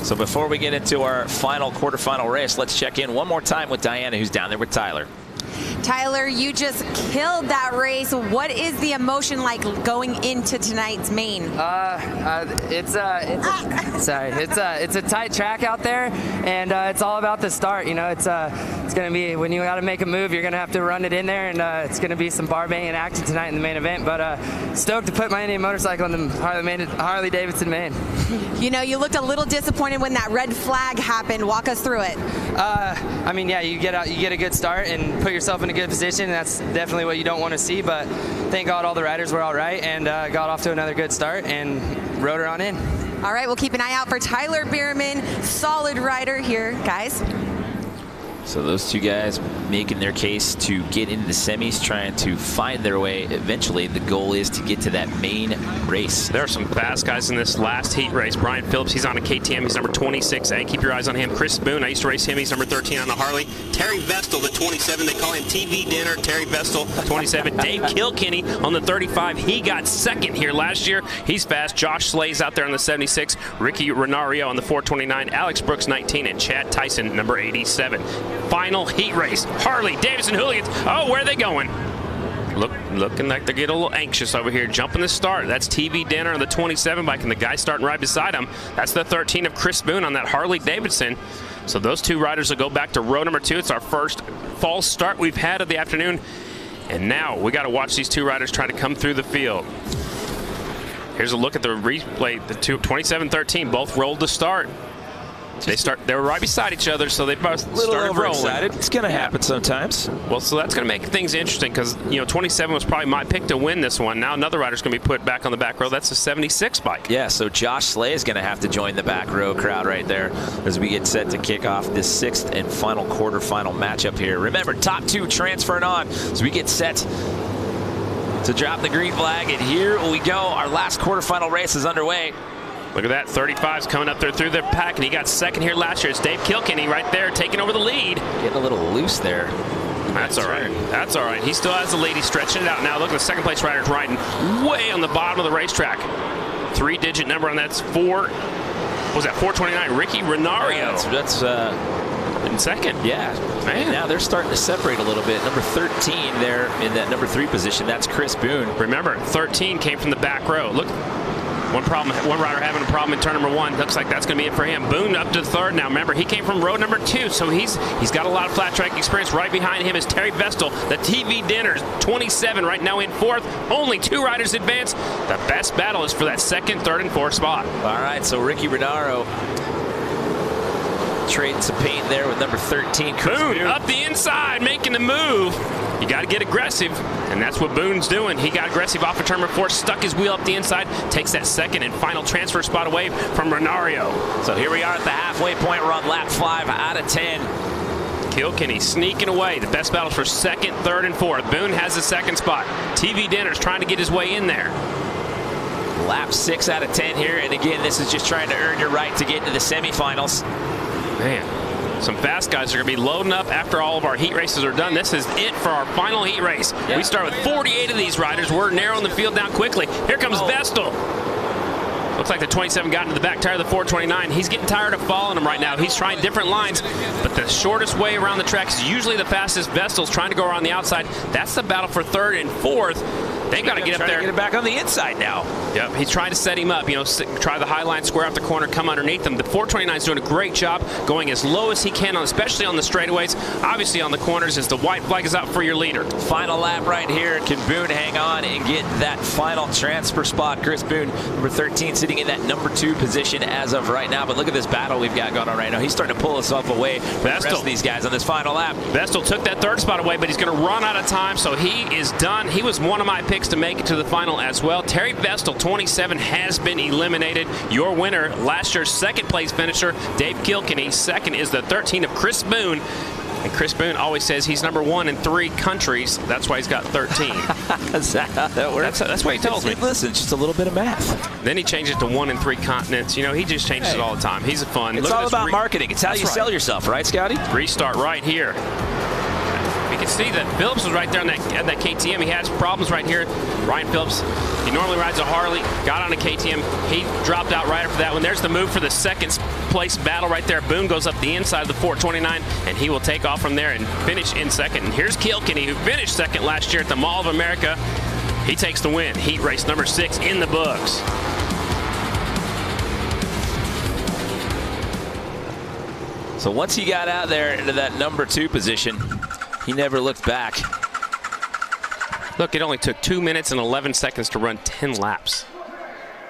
So before we get into our final quarterfinal race, let's check in one more time with Diana, who's down there with Tyler. Tyler, you just killed that race. What is the emotion like going into tonight's main? It's a tight track out there, and it's all about the start. It's going to be, when you got to make a move, you're going to have to run it in there, and it's going to be some bar banging action tonight in the main event. But stoked to put my Indian motorcycle in the Harley-Davidson main. You looked a little disappointed when that red flag happened. Walk us through it. I mean, yeah, you get a good start and put yourself in a good position. That's definitely what you don't want to see, but thank God all the riders were all right and got off to another good start and rode her on in. All right, we'll keep an eye out for Tyler Berryman. Solid rider here, guys. So those two guys making their case to get into the semis, trying to find their way. Eventually, the goal is to get to that main race. There are some fast guys in this last heat race. Brian Phillips, he's on a KTM. He's number 26A. Keep your eyes on him. Chris Boone, I used to race him. He's number 13 on the Harley. Terry Vestal, the 27. They call him TV Dinner. Terry Vestal, 27. Dave Kilkenny on the 35. He got 2nd here last year. He's fast. Josh Slay's out there on the 76. Ricky Renario on the 429. Alex Brooks, 19. And Chad Tyson, number 87. Final heat race. Harley-Davidson Hooligans. Oh, where are they going? Looking like they're getting a little anxious over here. Jumping the start. That's TV Dinner on the 27 bike, and the guy starting right beside him. That's the 13 of Chris Boone on that Harley-Davidson. So those two riders will go back to row number 2. It's our first false start we've had of the afternoon. And now we got to watch these two riders try to come through the field. Here's a look at the replay. The 27-13 both rolled to start. They were right beside each other, so they both started rolling. It's going to happen sometimes. Well, so that's going to make things interesting because, 27 was probably my pick to win this one. Now another rider's going to be put back on the back row. That's a 76 bike. Yeah, so Josh Slay is going to have to join the back row crowd right there as we get set to kick off this 6th and final quarterfinal matchup here. Remember, top 2 transferring on as we get set to drop the green flag. And here we go. Our last quarterfinal race is underway. Look at that, 35's coming up there through the pack, and he got 2nd here last year. It's Dave Kilkenny right there taking over the lead. Getting a little loose there. That's all right. That's all right. He still has the lead. He's stretching it out now. Look at the 2nd place rider's riding way on the bottom of the racetrack. 3-digit number on that's 4. What was that, 429? Ricky Renario. That's in second. Yeah. Man. Now they're starting to separate a little bit. Number 13 there in that number 3 position. That's Chris Boone. Remember, 13 came from the back row. Look, one rider having a problem in turn number 1. Looks like that's going to be it for him. Boone up to 3rd now. Remember, he came from row number 2, so he's got a lot of flat track experience. Right behind him is Terry Vestal, the TV Dinners, 27 right now in 4th. Only 2 riders advance. The best battle is for that 2nd, 3rd, and 4th spot. All right, so Ricky Renaro trading some paint there with number 13. Boone up the inside, making the move. You got to get aggressive, and that's what Boone's doing. He got aggressive off of turn number 4, stuck his wheel up the inside, takes that 2nd and final transfer spot away from Renario. So here we are at the halfway point. We're on lap 5 out of 10. Kilkenny sneaking away. The best battles for 2nd, 3rd, and 4th. Boone has the 2nd spot. TV Dinners trying to get his way in there. Lap 6 out of 10 here, and again, this is just trying to earn your right to get into the semifinals. Man, some fast guys are going to be loading up after all of our heat races are done. This is it for our final heat race. Yeah. We start with 48 of these riders. We're narrowing the field down quickly. Here comes Vestal. Looks like the 27 got into the back tire of the 429. He's getting tired of following him right now. He's trying different lines, but the shortest way around the track is usually the fastest. Vestal's trying to go around the outside. That's the battle for 3rd and 4th. They've got to get up there. Get it back on the inside now. Yep, he's trying to set him up. You know, try the high line, square off the corner, come underneath him. The 429 is doing a great job going as low as he can, especially on the straightaways. Obviously on the corners as the white flag is out for your leader. Final lap right here. Can Boone hang on and get that final transfer spot? Chris Boone, number 13, sitting in that number 2 position as of right now. But look at this battle we've got going on right now. He's starting to pull himself away from the rest of these guys on this final lap. Vestal took that 3rd spot away, but he's going to run out of time, so he is done. He was one of my picks to make it to the final as well. Terry Vestal, 27, has been eliminated. Your winner, last year's 2nd place finisher, Dave Kilkenny. 2nd is the 13 of Chris Boone. And Chris Boone always says he's number 1 in 3 countries. That's why he's got 13. Is that how that works? That's what he tells me. Listen, it's just a little bit of math. Then he changes to 1 in 3 continents. You know, he just changes it all the time. He's a fun. It's all about marketing. It's how you sell yourself, right, Scotty? Restart right here. You can see that Phillips was right there on that KTM. He has problems right here. Ryan Phillips, he normally rides a Harley, got on a KTM. He dropped out right after that one. There's the move for the 2nd place battle right there. Boone goes up the inside of the 429, and he will take off from there and finish in 2nd. And here's Kilkenny, who finished 2nd last year at the Mall of America. He takes the win. Heat race number 6 in the books. So once he got out there into that number 2 position, he never looked back. Look, it only took 2 minutes and 11 seconds to run 10 laps.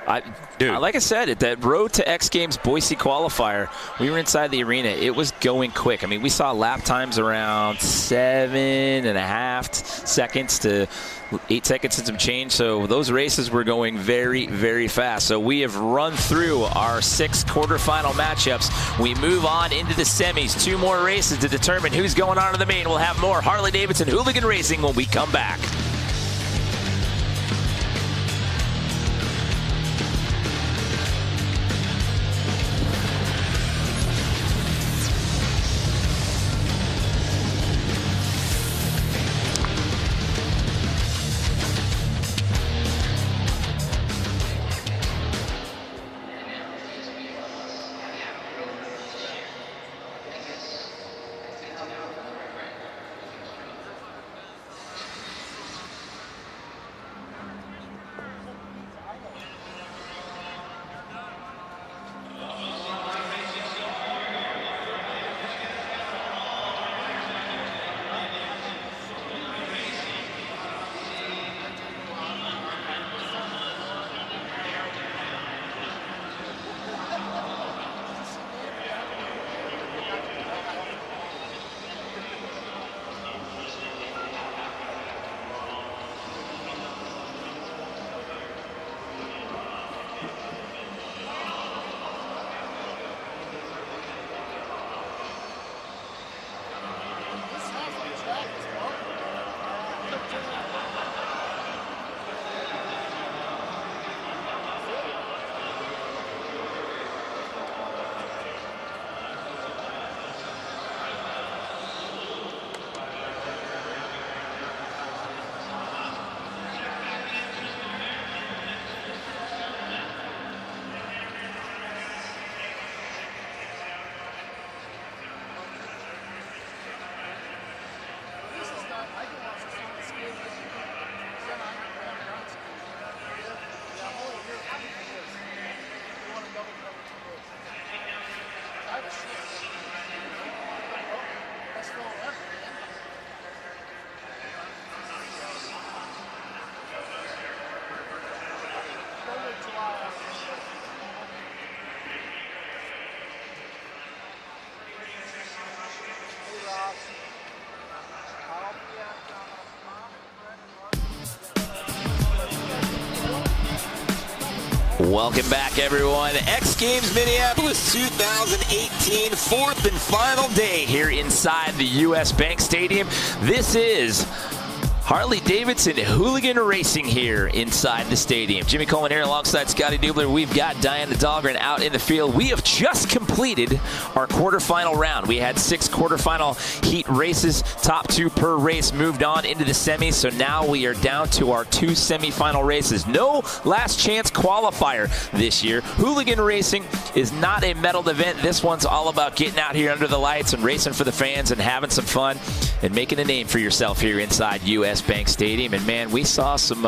Like I said, at that Road to X Games Boise qualifier, we were inside the arena. It was going quick. I mean, we saw lap times around 7.5 seconds to 8 seconds and some change. So those races were going very, very fast. So we have run through our 6 quarterfinal matchups. We move on into the semis. 2 more races to determine who's going on to the main. We'll have more Harley-Davidson Hooligan Racing when we come back. Welcome back, everyone. X Games Minneapolis 2018, fourth and final day here inside the U.S. Bank Stadium. This is Harley-Davidson Hooligan Racing here inside the stadium. Jimmy Coleman here alongside Scotty Dubler. We've got Diana Dahlgren out in the field. We have just completed our quarterfinal round. We had 6 quarterfinal heat races. Top 2 per race moved on into the semis. So now we are down to our 2 semifinal races. No last chance qualifier this year. Hooligan Racing is not a medaled event. This one's all about getting out here under the lights and racing for the fans and having some fun and making a name for yourself here inside U.S. Bank Stadium. And man, we saw some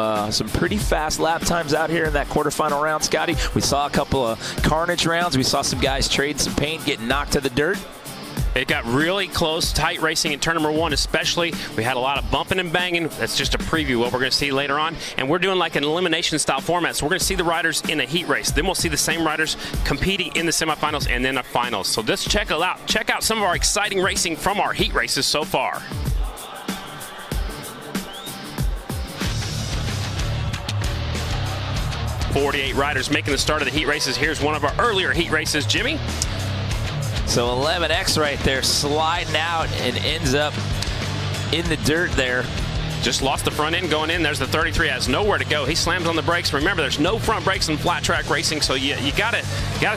pretty fast lap times out here in that quarterfinal round, Scotty. We saw a couple of carnage rounds. We saw some guys trade some paint, getting knocked to the dirt. It got really close, tight racing in turn number 1 especially. We had a lot of bumping and banging. That's just a preview of what we're going to see later on. And we're doing like an elimination style format. So we're going to see the riders in a heat race. Then we'll see the same riders competing in the semifinals and then the finals. So just check it out. Check out some of our exciting racing from our heat races so far. .48 riders making the start of the heat races. Here's one of our earlier heat races, Jimmy. So 11X right there sliding out and ends up in the dirt there. Just lost the front end going in. There's the 33, has nowhere to go. He slams on the brakes. Remember, there's no front brakes in flat track racing, so you gotta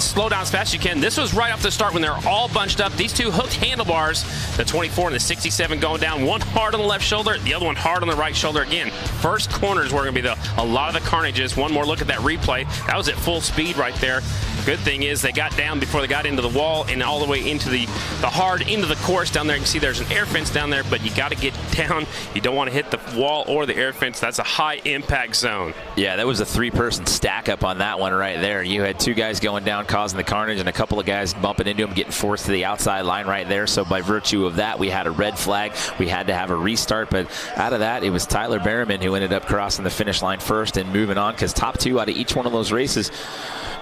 slow down as fast as you can. This was right off the start when they're all bunched up. These two hooked handlebars, the 24 and the 67 going down. One hard on the left shoulder, the other one hard on the right shoulder. Again, first corners were going to be a lot of the carnages. One more look at that replay. That was at full speed right there. Good thing is they got down before they got into the wall and all the way into the hard into the course down there. You can see there's an air fence down there, but you got to get down. You don't want to hit the wall or the air fence. That's a high impact zone. Yeah, that was a 3-person stack up on that one right there. You had 2 guys going down causing the carnage and a couple of guys bumping into him, getting forced to the outside line right there. So by virtue of that, we had a red flag. We had to have a restart, but out of that, it was Tyler Berriman who ended up crossing the finish line first and moving on, because top 2 out of each one of those races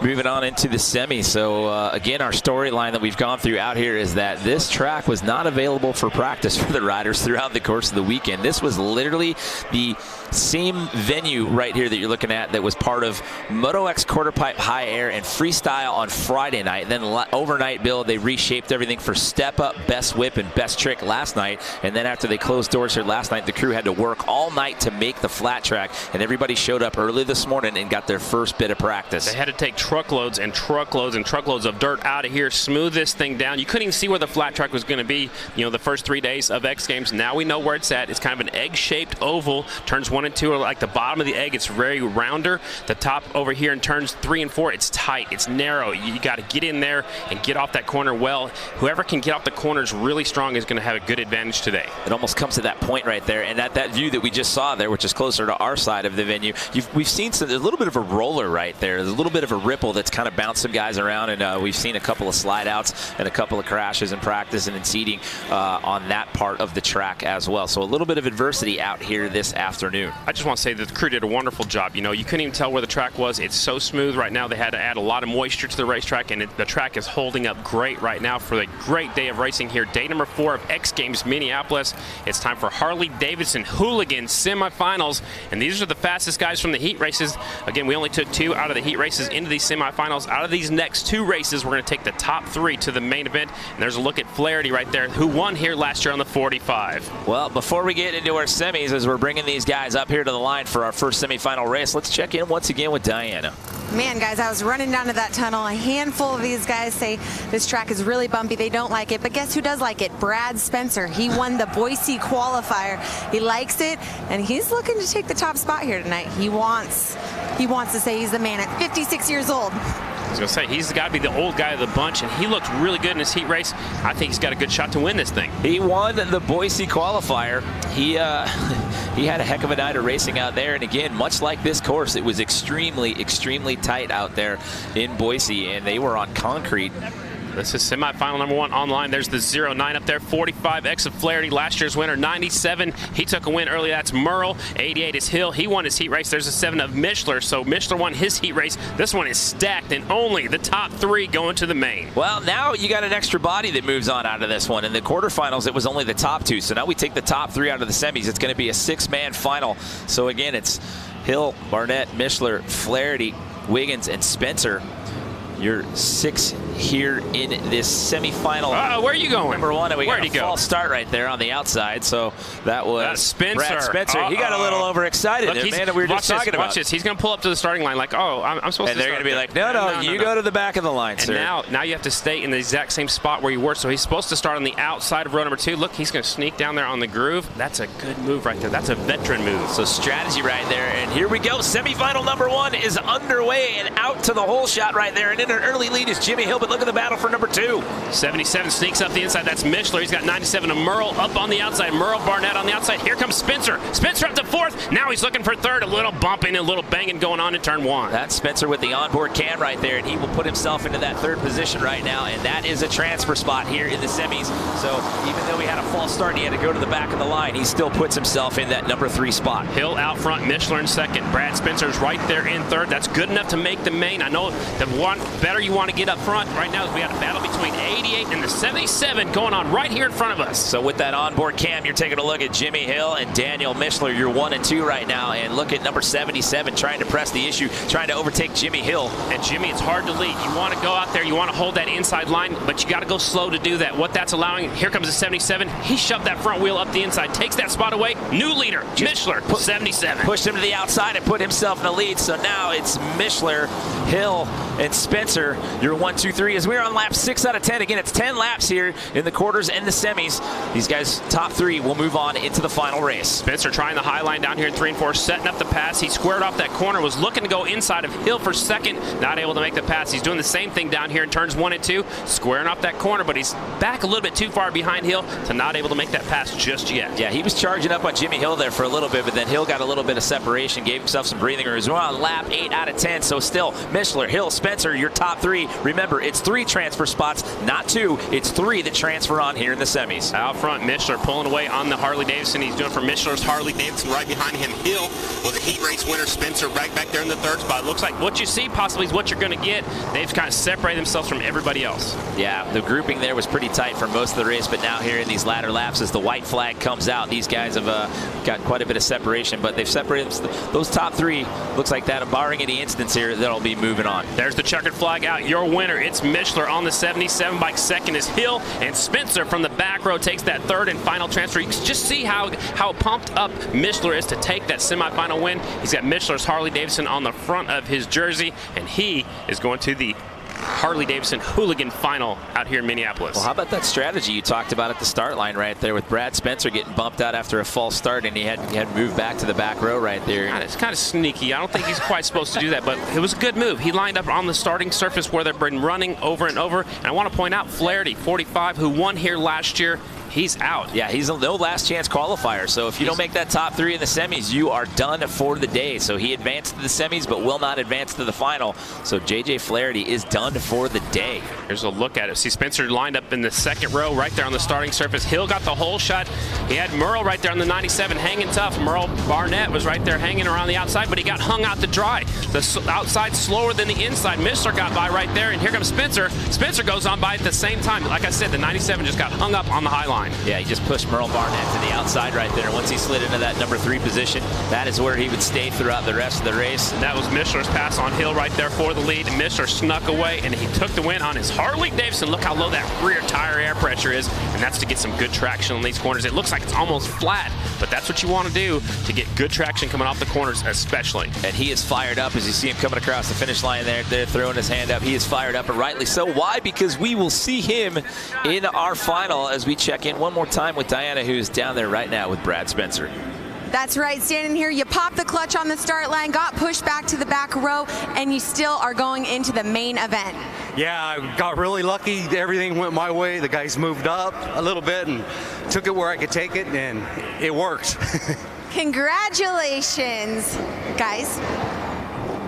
moving on into the semi. So again, our storyline that we've gone through out here is that this track was not available for practice for the riders throughout the course of the weekend. This was literally the same venue right here that you're looking at that was part of Moto X Quarter Pipe High Air and Freestyle on Friday night. Then overnight build, they reshaped everything for Step Up, Best Whip, and Best Trick last night. And then after they closed doors here last night, the crew had to work all night to make the flat track, and everybody showed up early this morning and got their first bit of practice. They had to take truckloads and truckloads and truckloads of dirt out of here, smooth this thing down. You couldn't even see where the flat track was going to be, you know, the first 3 days of X Games. Now we know where it's at. It's kind of an egg-shaped oval. Turns 1 and 2 are like the bottom of the egg. It's very rounder. The top over here in turns 3 and 4, it's tight. It's narrow. You got to get in there and get off that corner well. Whoever can get off the corners really strong is going to have a good advantage today. It almost comes to that point right there, and at that view that we just saw there, which is closer to our side of the venue, we've seen a little bit of a roller right there. There's a little bit of a ripple that's kind of bouncing guys around, and we've seen a couple of slide outs and a couple of crashes in practice and in seating on that part of the track as well. So a little bit of adversity out here this afternoon. I just want to say that the crew did a wonderful job. You know, you couldn't even tell where the track was. It's so smooth right now. They had to add a lot of moisture to the racetrack, and the track is holding up great right now for the great day of racing here. Day number 4 of X Games Minneapolis. It's time for Harley-Davidson Hooligan semifinals, and these are the fastest guys from the heat races. Again, we only took 2 out of the heat races into these semifinals. Out of these next 2 races, we're going to take the top 3 to the main event, and there's a look at Flaherty right there, who won here last year on the 45. Well, before we get into our semis, as we're bringing these guys up here to the line for our first semifinal race, let's check in once again with Diana. Man, guys, I was running down to that tunnel. A handful of these guys say this track is really bumpy. They don't like it. But guess who does like it? Brad Spencer. He won the Boise qualifier. He likes it, and he's looking to take the top spot here tonight. He wants to say he's the man at 56 years old. I was going to say, he's got to be the old guy of the bunch, and he looked really good in his heat race. I think he's got a good shot to win this thing. He won the Boise qualifier. He had a heck of a night of racing out there, and again, much like this course, it was extremely, extremely tight out there in Boise, and they were on concrete. This is semifinal number 1 online. There's the 09 up there. 45X of Flaherty, last year's winner. 97, he took a win early. That's Merle. 88 is Hill. He won his heat race. There's a 7 of Mishler. So Mishler won his heat race. This one is stacked, and only the top 3 going to the main. Well, now you got an extra body that moves on out of this one. In the quarterfinals, it was only the top 2. So now we take the top 3 out of the semis. It's going to be a 6-man final. So again, it's Hill, Barnett, Mishler, Flaherty, Wiggins, and Spencer. Your 6 here in this semifinal. Where are you going? Number 1, and we got a false start right there on the outside. So that was Spencer. Brad Spencer. He got a little overexcited. Look, Man, we were just talking about. Watch this. He's going to pull up to the starting line like, oh, I'm supposed to. And they're going to be like, no, you go to the back of the line, sir. And now you have to stay in the exact same spot where you were. So he's supposed to start on the outside of row number 2. Look, he's going to sneak down there on the groove. That's a good move right there. That's a veteran move. So strategy right there. And here we go. Semifinal number 1 is underway, and out to the hole shot right there. And in an early lead is Jimmy Hill, but look at the battle for number 2. 77 sneaks up the inside. That's Mishler. He's got 97 to Merle up on the outside. Merle, Barnett on the outside. Here comes Spencer. Spencer up to 4th. Now he's looking for 3rd. A little bumping, a little banging going on in turn 1. That's Spencer with the onboard cam right there, and he will put himself into that 3rd position right now, and that is a transfer spot here in the semis. So even though he had a false start and he had to go to the back of the line, he still puts himself in that number 3 spot. Hill out front, Mishler in 2nd. Brad Spencer's right there in 3rd. That's good enough to make the main. I know the one better you want to get up front right now is we have a battle between 88 and the 77 going on right here in front of us. So with that onboard cam, you're taking a look at Jimmy Hill and Daniel Mishler. You're 1 and 2 right now, and look at number 77 trying to press the issue, trying to overtake Jimmy Hill. And Jimmy, it's hard to lead. You want to go out there, you want to hold that inside line, but you got to go slow to do that. What that's allowing, here comes the 77. He shoved that front wheel up the inside, takes that spot away. New leader, Mishler, 77. Pushed him to the outside and put himself in the lead. So now it's Mishler, Hill, and Spencer. You're 1, 2, 3 as we're on lap 6 out of 10. Again, it's 10 laps here in the quarters and the semis. These guys, top 3, will move on into the final race. Spencer trying the high line down here in 3 and 4, setting up the pass. He squared off that corner, was looking to go inside of Hill for 2nd, not able to make the pass. He's doing the same thing down here in turns 1 and 2, squaring off that corner, but he's back a little bit too far behind Hill to not able to make that pass just yet. Yeah, he was charging up on Jimmy Hill there for a little bit, but then Hill got a little bit of separation, gave himself some breathing room. We're on lap 8 out of 10, so still Mishler, Hill, Spencer, your top 3. Remember, it's 3 transfer spots, not 2. It's 3 that transfer on here in the semis. Out front, Mishler pulling away on the Harley-Davidson. He's doing for Mishler's Harley-Davidson. Right behind him, Hill was a heat race winner. Spencer right back there in the 3rd spot. Looks like what you see possibly is what you're going to get. They've kind of separated themselves from everybody else. Yeah, the grouping there was pretty tight for most of the race, but now here in these latter laps as the white flag comes out, these guys have got quite a bit of separation, but they've separated those top 3. Looks like that, barring any instance here, that'll be moving on. There's the checkered flag out. Your winner, it's Mishler on the 77 bike. 2nd is Hill, and Spencer from the back row takes that 3rd and final transfer. You can just see how pumped up Mishler is to take that semifinal win. He's got Mishler's Harley-Davidson on the front of his jersey, and he is going to the Harley-Davidson Hooligan final out here in Minneapolis. Well, how about that strategy you talked about at the start line right there with Brad Spencer getting bumped out after a false start, and he had moved back to the back row right there. It's kind of sneaky. I don't think he's quite supposed to do that, but it was a good move. He lined up on the starting surface where they've been running over and over. And I want to point out Flaherty, 45, who won here last year. He's out. Yeah, he's a no last chance qualifier. So if you don't make that top 3 in the semis, you are done for the day. So he advanced to the semis, but will not advance to the final. So J.J. Flaherty is done for the day. Here's a look at it. See Spencer lined up in the 2nd row right there on the starting surface. Hill got the whole shot. He had Merle right there on the 97 hanging tough. Merle Barnett was right there hanging around the outside, but he got hung out to dry. The outside slower than the inside. Mishler got by right there, and here comes Spencer. Spencer goes on by at the same time. Like I said, the 97 just got hung up on the high line. Yeah, he just pushed Merle Barnett to the outside right there. Once he slid into that number 3 position, that is where he would stay throughout the rest of the race. And that was Mishler's pass on Hill right there for the lead. Mishler snuck away, and he took the win on his Harley-Davidson. Look how low that rear tire air pressure is, and that's to get some good traction on these corners. It looks like it's almost flat, but that's what you want to do to get good traction coming off the corners especially. And he is fired up as you see him coming across the finish line there. They're throwing his hand up. He is fired up, and rightly so. Why? Because we will see him in our final as we check in one more time with Diana, who's down there right now with Brad Spencer. That's right, standing here, you pop the clutch on the start line, got pushed back to the back row, and you still are going into the main event. Yeah, I got really lucky. Everything went my way. The guys moved up a little bit and took it where I could take it, and it worked. Congratulations, guys.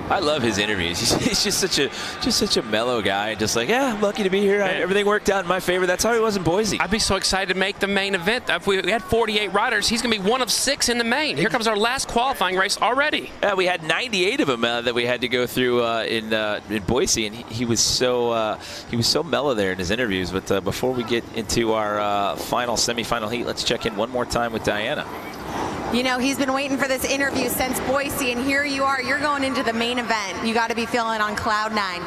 I love his interviews. He's just such a mellow guy. Just like, yeah, I'm lucky to be here. Everything worked out in my favor. That's how he was in Boise. I'd be so excited to make the main event. If we had 48 riders, he's going to be one of 6 in the main. Here comes our last qualifying race already. Yeah, we had 98 of them that we had to go through in Boise, and he was so mellow there in his interviews. But before we get into our final semifinal heat, let's check in one more time with Diana. You know, he's been waiting for this interview since Boise, and here you are. You're going into the main event. You got to be feeling on cloud 9.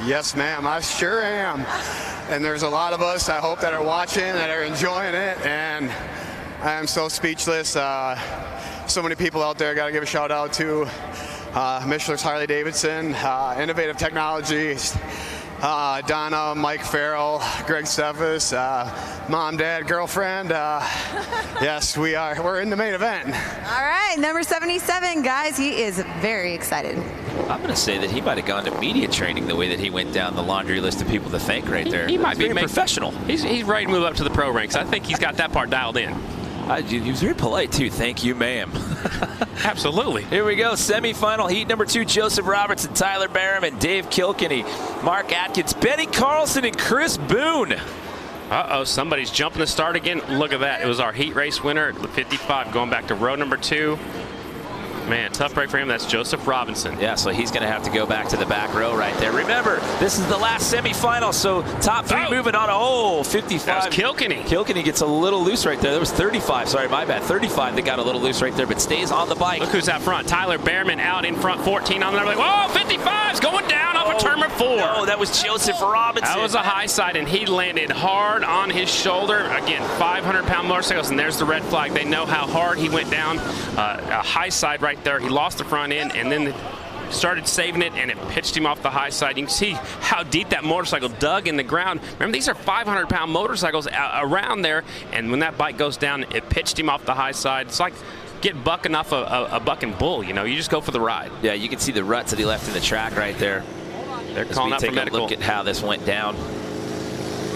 Yes, ma'am, I sure am. And there's a lot of us, I hope, that are watching, that are enjoying it, and I am so speechless. So many people out there. Got to give a shout out to Michelin's Harley-Davidson, Innovative Technologies, Donna, Mike Farrell, Greg Steffes, mom, dad, girlfriend. Yes, we're in the main event. All right, number 77, guys. He is very excited. I'm going to say that he might have gone to media training the way that he went down the laundry list of people to thank right there. He might be professional. He's ready to move up to the pro ranks. I think he's got that part dialed in. He was very polite, too. Thank you, ma'am. Absolutely. Here we go. Semifinal heat number 2. Joseph Robertson, Tyler Barham, Dave Kilkenny, Mark Atkins, Benny Carlson, and Chris Boone. Uh-oh, somebody's jumping the start again. Look at that. It was our heat race winner, the 55, going back to row number 2. Man, tough break for him. That's Joseph Robinson. Yeah, so he's going to have to go back to the back row right there. Remember, this is the last semifinal, so top 3 moving on. Oh, 55. That was Kilkenny. Kilkenny gets a little loose right there. That was 35. Sorry, my bad. 35 that got a little loose right there, but stays on the bike. Look who's out front. Tyler Behrman out in front, 14 on there. Like, whoa, 55's going down off of turn number 4. No, that was Joseph Robinson. That was a high side, and he landed hard on his shoulder. Again, 500-pound motorcycles, and there's the red flag. They know how hard he went down. A high side right there. He lost the front end, and then started saving it, and it pitched him off the high side. You can see how deep that motorcycle dug in the ground. Remember, these are 500-pound motorcycles around there, and when that bike goes down, it pitched him off the high side. It's like getting bucking off a bucking bull. You know, you just go for the ride. Yeah, you can see the ruts that he left in the track right there. They're calling out for medical. Look at how this went down.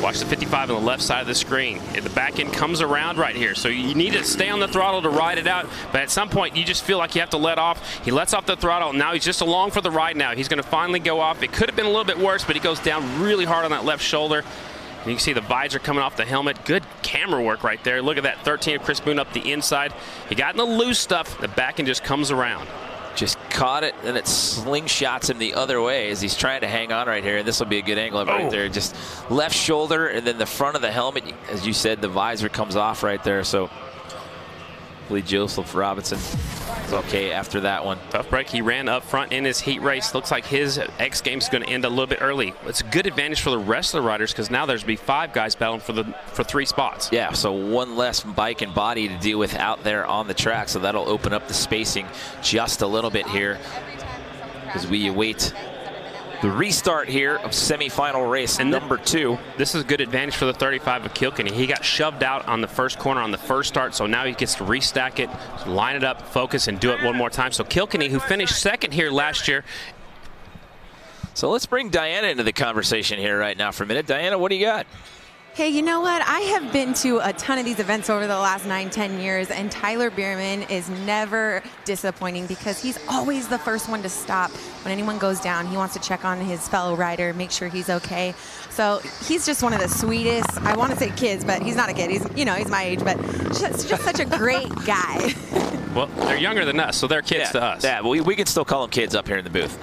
Watch the 55 on the left side of the screen. The back end comes around right here, so you need to stay on the throttle to ride it out, but at some point you just feel like you have to let off. He lets off the throttle, and now he's just along for the ride now. He's going to finally go off. It could have been a little bit worse, but he goes down really hard on that left shoulder. And you can see the visor coming off the helmet. Good camera work right there. Look at that 13 of Chris Boone up the inside. He got in the loose stuff. The back end just comes around. Just caught it, and it slingshots him the other way as he's trying to hang on right here. And this will be a good angle right there. Just left shoulder, and then the front of the helmet, as you said, the visor comes off right there. So hopefully Joseph Robinson is okay after that one. Tough break. He ran up front in his heat race. Looks like his X Games is going to end a little bit early. It's a good advantage for the rest of the riders because now there's going to be 5 guys battling for 3 spots. Yeah, so one less bike and body to deal with out there on the track. So that'll open up the spacing just a little bit here as we await the restart here of semifinal race number 2. This is a good advantage for the 35 of Kilkenny. He got shoved out on the first corner on the first start, so now he gets to restack it, line it up, focus, and do it one more time. So Kilkenny, who finished second here last year. So let's bring Diana into the conversation here right now for a minute. Diana, what do you got? Hey, you know what? I have been to a ton of these events over the last 9-10 years, and Tyler Behrman is never disappointing because he's always the first one to stop. When anyone goes down, he wants to check on his fellow rider, make sure he's okay. So he's just one of the sweetest, I want to say kids, but he's not a kid. He's, you know, he's my age, but just such a great guy. Well, they're younger than us, so they're kids to us. Yeah, we can still call them kids up here in the booth.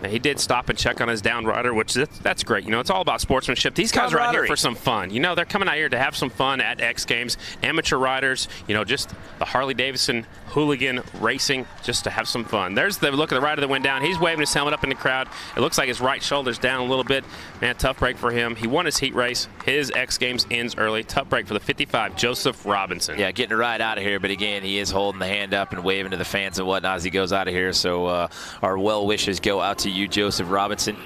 And he did stop and check on his down rider, which that's great. You know, it's all about sportsmanship. These guys are out here for some fun. You know, they're coming out here to have some fun at X Games. Amateur riders, you know, just the Harley-Davidson Hooligan racing, just to have some fun. There's the look of the rider that went down. He's waving his helmet up in the crowd. It looks like his right shoulder's down a little bit. Man, tough break for him. He won his heat race. His X Games ends early. Tough break for the 55, Joseph Robinson. Yeah, getting a ride out of here, but again, he is holding the hand up and waving to the fans and whatnot as he goes out of here. So our well wishes go out to you, Joseph Robinson,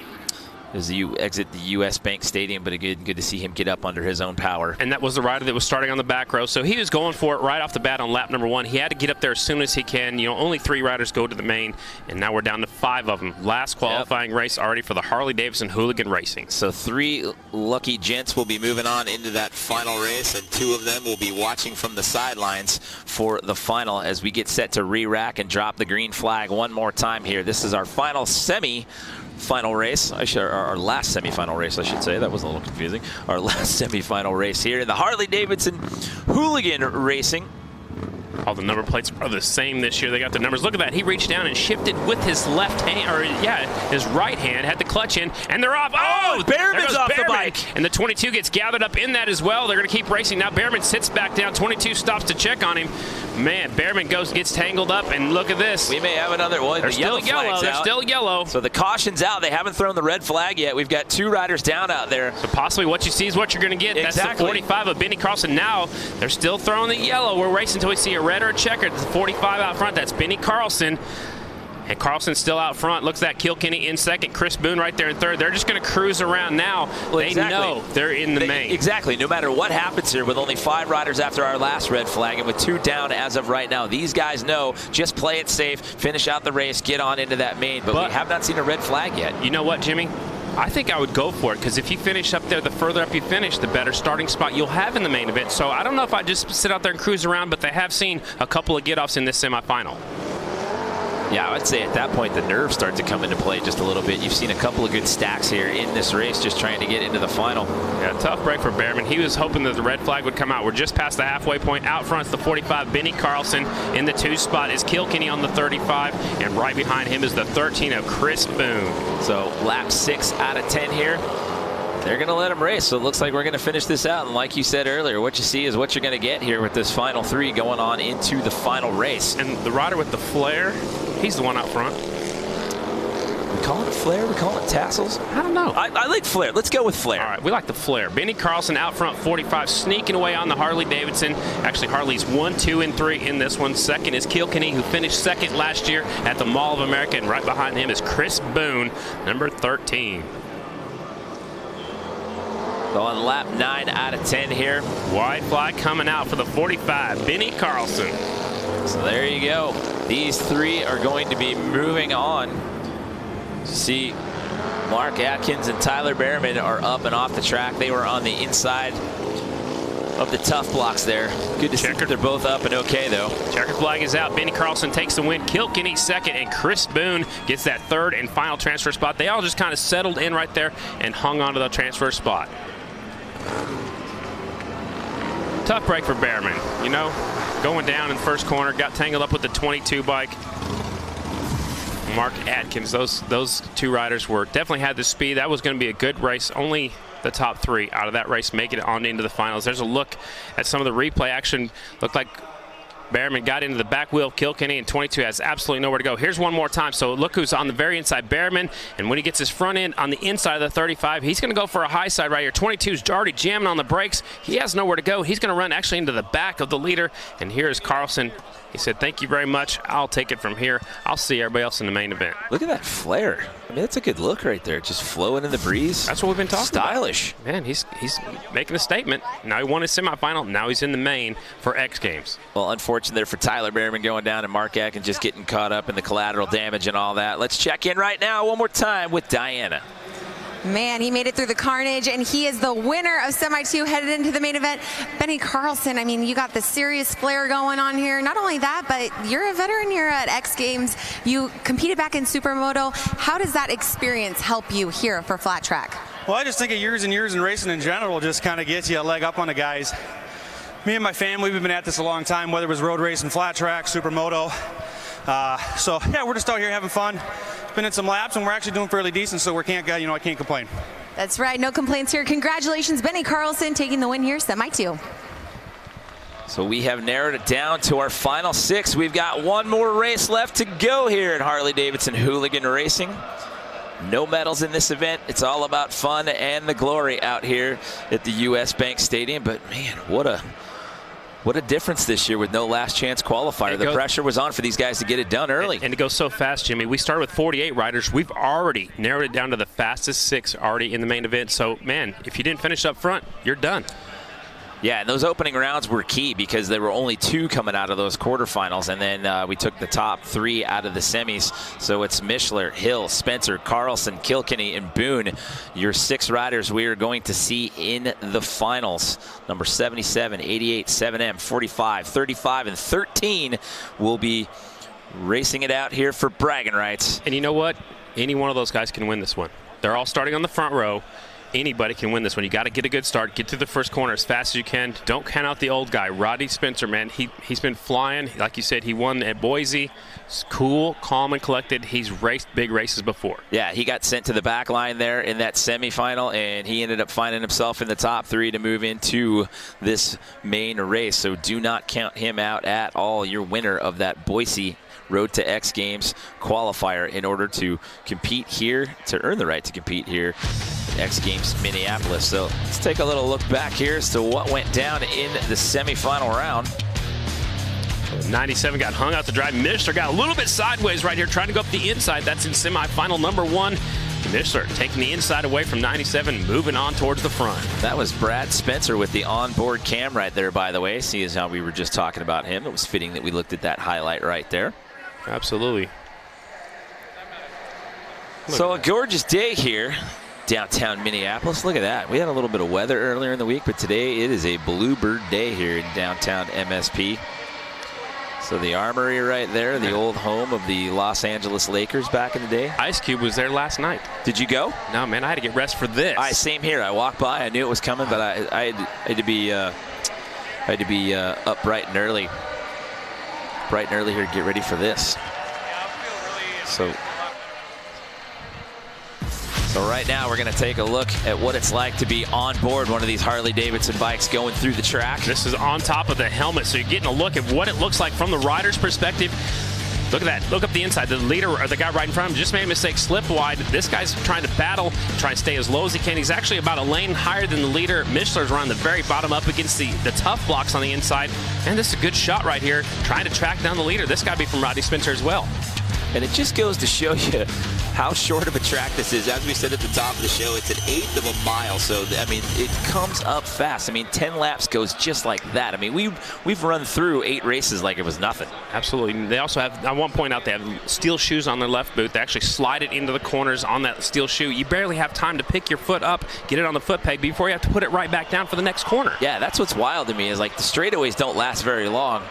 as you exit the U.S. Bank Stadium, but again, good to see him get up under his own power. And that was the rider that was starting on the back row, so he was going for it right off the bat on lap number 1. He had to get up there as soon as he can. You know, only 3 riders go to the main, and now we're down to 5 of them. Last qualifying race already for the Harley-Davidson Hooligan Racing. So 3 lucky gents will be moving on into that final race, and 2 of them will be watching from the sidelines for the final as we get set to re-rack and drop the green flag one more time here. This is our final semi-final race, our last semifinal race, I should say. That was a little confusing. Our last semifinal race here in the Harley-Davidson Hooligan Racing. All the number plates are the same this year. They got the numbers. Look at that. He reached down and shifted with his left hand, or his right hand, had the clutch in, and they're off. Oh, Behrman's off the bike. And the 22 gets gathered up in that as well. They're going to keep racing. Now Behrman sits back down. 22 stops to check on him. Man, Behrman gets tangled up, and look at this. We may have another one. They're still yellow. They're still yellow. So the caution's out. They haven't thrown the red flag yet. We've got 2 riders down out there. So possibly what you see is what you're going to get. Exactly. That's the 45 of Benny Carlson. Now they're still throwing the yellow. We're racing until we see a red or a checkered. The 45 out front. That's Benny Carlson. And Carlson's still out front. Looks at Kilkenny in second. Chris Boone right there in third. They're just going to cruise around now. Well, they know they're in the main. Exactly. No matter what happens here, with only 5 riders after our last red flag and with 2 down as of right now, these guys know just play it safe, finish out the race, get on into that main. But we have not seen a red flag yet. You know what, Jimmy? I think I would go for it, because if you finish up there, the further up you finish, the better starting spot you'll have in the main event. So I don't know if I just sit out there and cruise around, but they have seen a couple of get-offs in this semifinal. Yeah, I'd say at that point the nerves start to come into play just a little bit. You've seen a couple of good stacks here in this race just trying to get into the final. Yeah, tough break for Behrman. He was hoping that the red flag would come out. We're just past the halfway point. Out front's the 45, Benny Carlson. In the 2 spot is Kilkenny on the 35, and right behind him is the 13 of Chris Boone. So lap 6 out of 10 here. They're going to let him race, so it looks like we're going to finish this out. And like you said earlier, what you see is what you're going to get here with this final 3 going on into the final race. And the rider with the flare, he's the one out front. We call it flare? We call it tassels? I don't know. I like flare. Let's go with flare. All right, we like the flare. Benny Carlson out front, 45, sneaking away on the Harley-Davidson. Actually, Harley's 1, 2, and 3 in this one. Second is Kilkenny, who finished second last year at the Mall of America. And right behind him is Chris Boone, number 13. So on lap 9 out of 10 here. White flag coming out for the 45, Benny Carlson. So there you go. These 3 are going to be moving on. See, Mark Atkins and Tyler Behrman are up and off the track. They were on the inside of the tough blocks there. Good to see they're both up and okay, though. Checkered flag is out. Benny Carlson takes the win. Kilkenny second, and Chris Boone gets that 3rd and final transfer spot. They all just kind of settled in right there and hung on to the transfer spot. Tough break for Behrman, you know, going down in the first corner, got tangled up with the 22 bike. Mark Atkins, those 2 riders definitely had the speed. That was going to be a good race. Only the top 3 out of that race make it on into the finals. There's a look at some of the replay action. Looked like Behrman got into the back wheel of Kilkenny, and 22 has absolutely nowhere to go. Here's one more time. So look who's on the very inside, Behrman, and when he gets his front end on the inside of the 35, he's going to go for a high side right here. 22's already jamming on the brakes. He has nowhere to go. He's going to run actually into the back of the leader, and here's Carlson. He said, "Thank you very much. I'll take it from here. I'll see everybody else in the main event." Look at that flare. I mean, that's a good look right there. Just flowing in the breeze. That's what we've been talking about. Stylish. Man, he's making a statement. Now he won his semifinal. Now he's in the main for X Games. Well, unfortunate there for Tyler Behrman going down, and Mark Atkins just getting caught up in the collateral damage and all that. Let's check in right now one more time with Diana. Man, he made it through the carnage, and he is the winner of Semi-2 headed into the main event. Benny Carlson, I mean, you got the serious flair going on here. Not only that, but you're a veteran. You're at X Games. You competed back in Supermoto. How does that experience help you here for flat track? Well, I just think years and years in racing in general just kind of gets you a leg up on the guys. Me and my family, we've been at this a long time, whether it was road racing, flat track, Supermoto. So, yeah, we're just out here having fun. Spinning some laps, and we're actually doing fairly decent, so I can't complain. That's right, no complaints here. Congratulations, Benny Carlson, taking the win here, Semi-2. So we have narrowed it down to our final 6. We've got one more race left to go here at Harley-Davidson Hooligan Racing. No medals in this event. It's all about fun and the glory out here at the U.S. Bank Stadium. But, man, what a difference this year with no last chance qualifier. The pressure was on for these guys to get it done early. And it goes so fast, Jimmy. We started with 48 riders. We've already narrowed it down to the fastest 6 already in the main event. So, man, if you didn't finish up front, you're done. Yeah, and those opening rounds were key because there were only 2 coming out of those quarterfinals, and then we took the top 3 out of the semis. So it's Mishler, Hill, Spencer, Carlson, Kilkenny, and Boone, your 6 riders we are going to see in the finals. Number 77, 88, 7M, 45, 35, and 13 will be racing it out here for bragging rights. And you know what? Any one of those guys can win this one. They're all starting on the front row. anybody can win this one. You got to get a good start, get to the first corner as fast as you can. Don't count out the old guy, Roddy Spencer, man. He's been flying. Like you said, he won at Boise. He's cool, calm, and collected. He's raced big races before. Yeah, he got sent to the back line there in that semifinal, and he ended up finding himself in the top 3 to move into this main race. So do not count him out at all. Your winner of that Boise Road to X Games qualifier in order to compete here, to earn the right to compete here at X Games Minneapolis. So let's take a little look back here as to what went down in the semifinal round. 97 got hung out to dry. Mishler got a little bit sideways right here, trying to go up the inside. That's in semifinal number 1. Mishler taking the inside away from 97, moving on towards the front. That was Brad Spencer with the onboard cam right there, by the way. See as how we were just talking about him. It was fitting that we looked at that highlight right there. Absolutely. So a gorgeous day here downtown Minneapolis. Look at that. We had a little bit of weather earlier in the week, but today it is a bluebird day here in downtown MSP. So the Armory right there, the old home of the Los Angeles Lakers back in the day. Ice Cube was there last night. Did you go? No, man, I had to get rest for this. Same here. I walked by. I knew it was coming, but I had to be up bright and early here to get ready for this. So right now we're going to take a look at what it's like to be on board one of these Harley-Davidson bikes going through the track. This is on top of the helmet, so you're getting a look at what it looks like from the rider's perspective. Look at that. Look up the inside. The leader, or the guy right in front of him, just made a mistake, slipped wide. This guy's trying to battle, trying to stay as low as he can. He's actually about a lane higher than the leader. Mishler's around the very bottom up against the tough blocks on the inside. And this is a good shot right here, trying to track down the leader. This got to be from Roddy Spencer as well. And it just goes to show you how short of a track this is. As we said at the top of the show, it's 1/8 of a mile. So, I mean, it comes up fast. I mean, 10 laps goes just like that. I mean, we've run through 8 races like it was nothing. Absolutely. They also have, I want to point out, they have steel shoes on their left boot. They actually slide it into the corners on that steel shoe. You barely have time to pick your foot up, get it on the foot peg before you have to put it right back down for the next corner. Yeah, that's what's wild to me is like the straightaways don't last very long.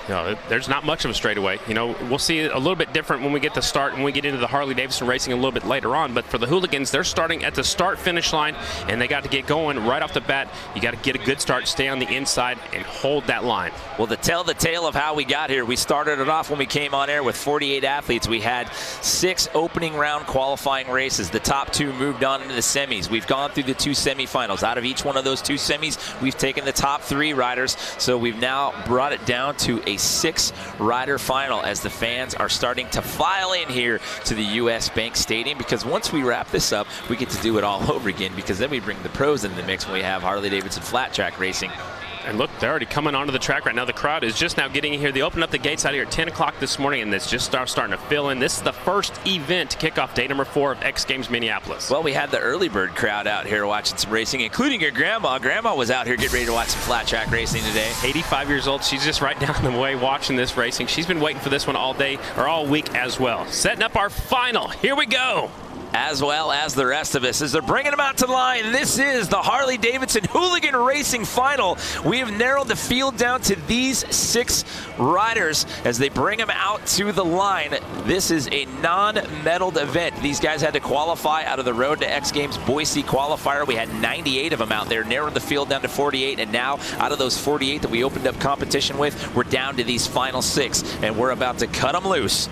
No, there's not much of a straightaway. You know, we'll see it a little bit different when we get to start and we get into the Harley-Davidson racing a little bit later on. But for the Hooligans, they're starting at the start-finish line, and they got to get going right off the bat. You got to get a good start, stay on the inside, and hold that line. Well, to tell the tale of how we got here, we started it off when we came on air with 48 athletes. We had 6 opening round qualifying races. The top 2 moved on into the semis. We've gone through the 2 semifinals. Out of each one of those 2 semis, we've taken the top 3 riders. So we've now brought it down to a 6-rider final as the fans are starting to file in here to the U.S. Bank Stadium, because once we wrap this up, we get to do it all over again, because then we bring the pros into the mix when we have Harley-Davidson flat track racing. And look, they're already coming onto the track right now. The crowd is just now getting in here. They opened up the gates out here at 10 o'clock this morning, and it's just starting to fill in. This is the first event to kick off day number 4 of X Games Minneapolis. Well, we had the early bird crowd out here watching some racing, including your grandma. Grandma was out here getting ready to watch some flat track racing today. 85 years old. She's just right down the way watching this racing. She's been waiting for this one all day, or all week as well. Setting up our final. Here we go. As well as the rest of us as they're bringing them out to the line. This is the Harley-Davidson Hooligan Racing Final. We have narrowed the field down to these 6 riders as they bring them out to the line. This is a non-medaled event. These guys had to qualify out of the Road to X Games Boise qualifier. We had 98 of them out there, narrowed the field down to 48, and now out of those 48 that we opened up competition with, we're down to these final 6, and we're about to cut them loose.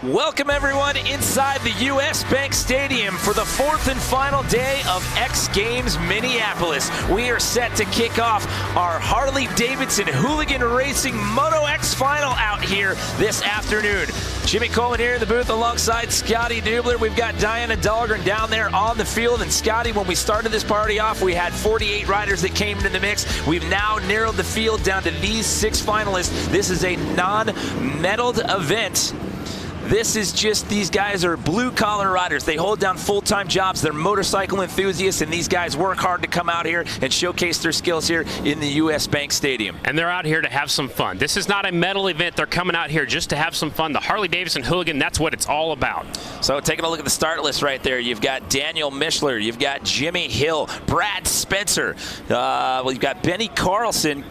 Welcome everyone inside the U.S. Bank Stadium for the 4th and final day of X Games Minneapolis. We are set to kick off our Harley-Davidson Hooligan Racing Moto X Final out here this afternoon. Jimmy Coleman here in the booth alongside Scotty Dubler. We've got Diana Dahlgren down there on the field. And Scotty, when we started this party off, we had 48 riders that came into the mix. We've now narrowed the field down to these 6 finalists. This is a non-medaled event. This is just, these guys are blue-collar riders. They hold down full-time jobs. They're motorcycle enthusiasts, and these guys work hard to come out here and showcase their skills here in the U.S. Bank Stadium. And they're out here to have some fun. This is not a medal event. They're coming out here just to have some fun. The Harley-Davidson Hooligan, that's what it's all about. So taking a look at the start list right there, you've got Daniel Mishler, you've got Jimmy Hill, Brad Spencer, you've got Benny Carlson,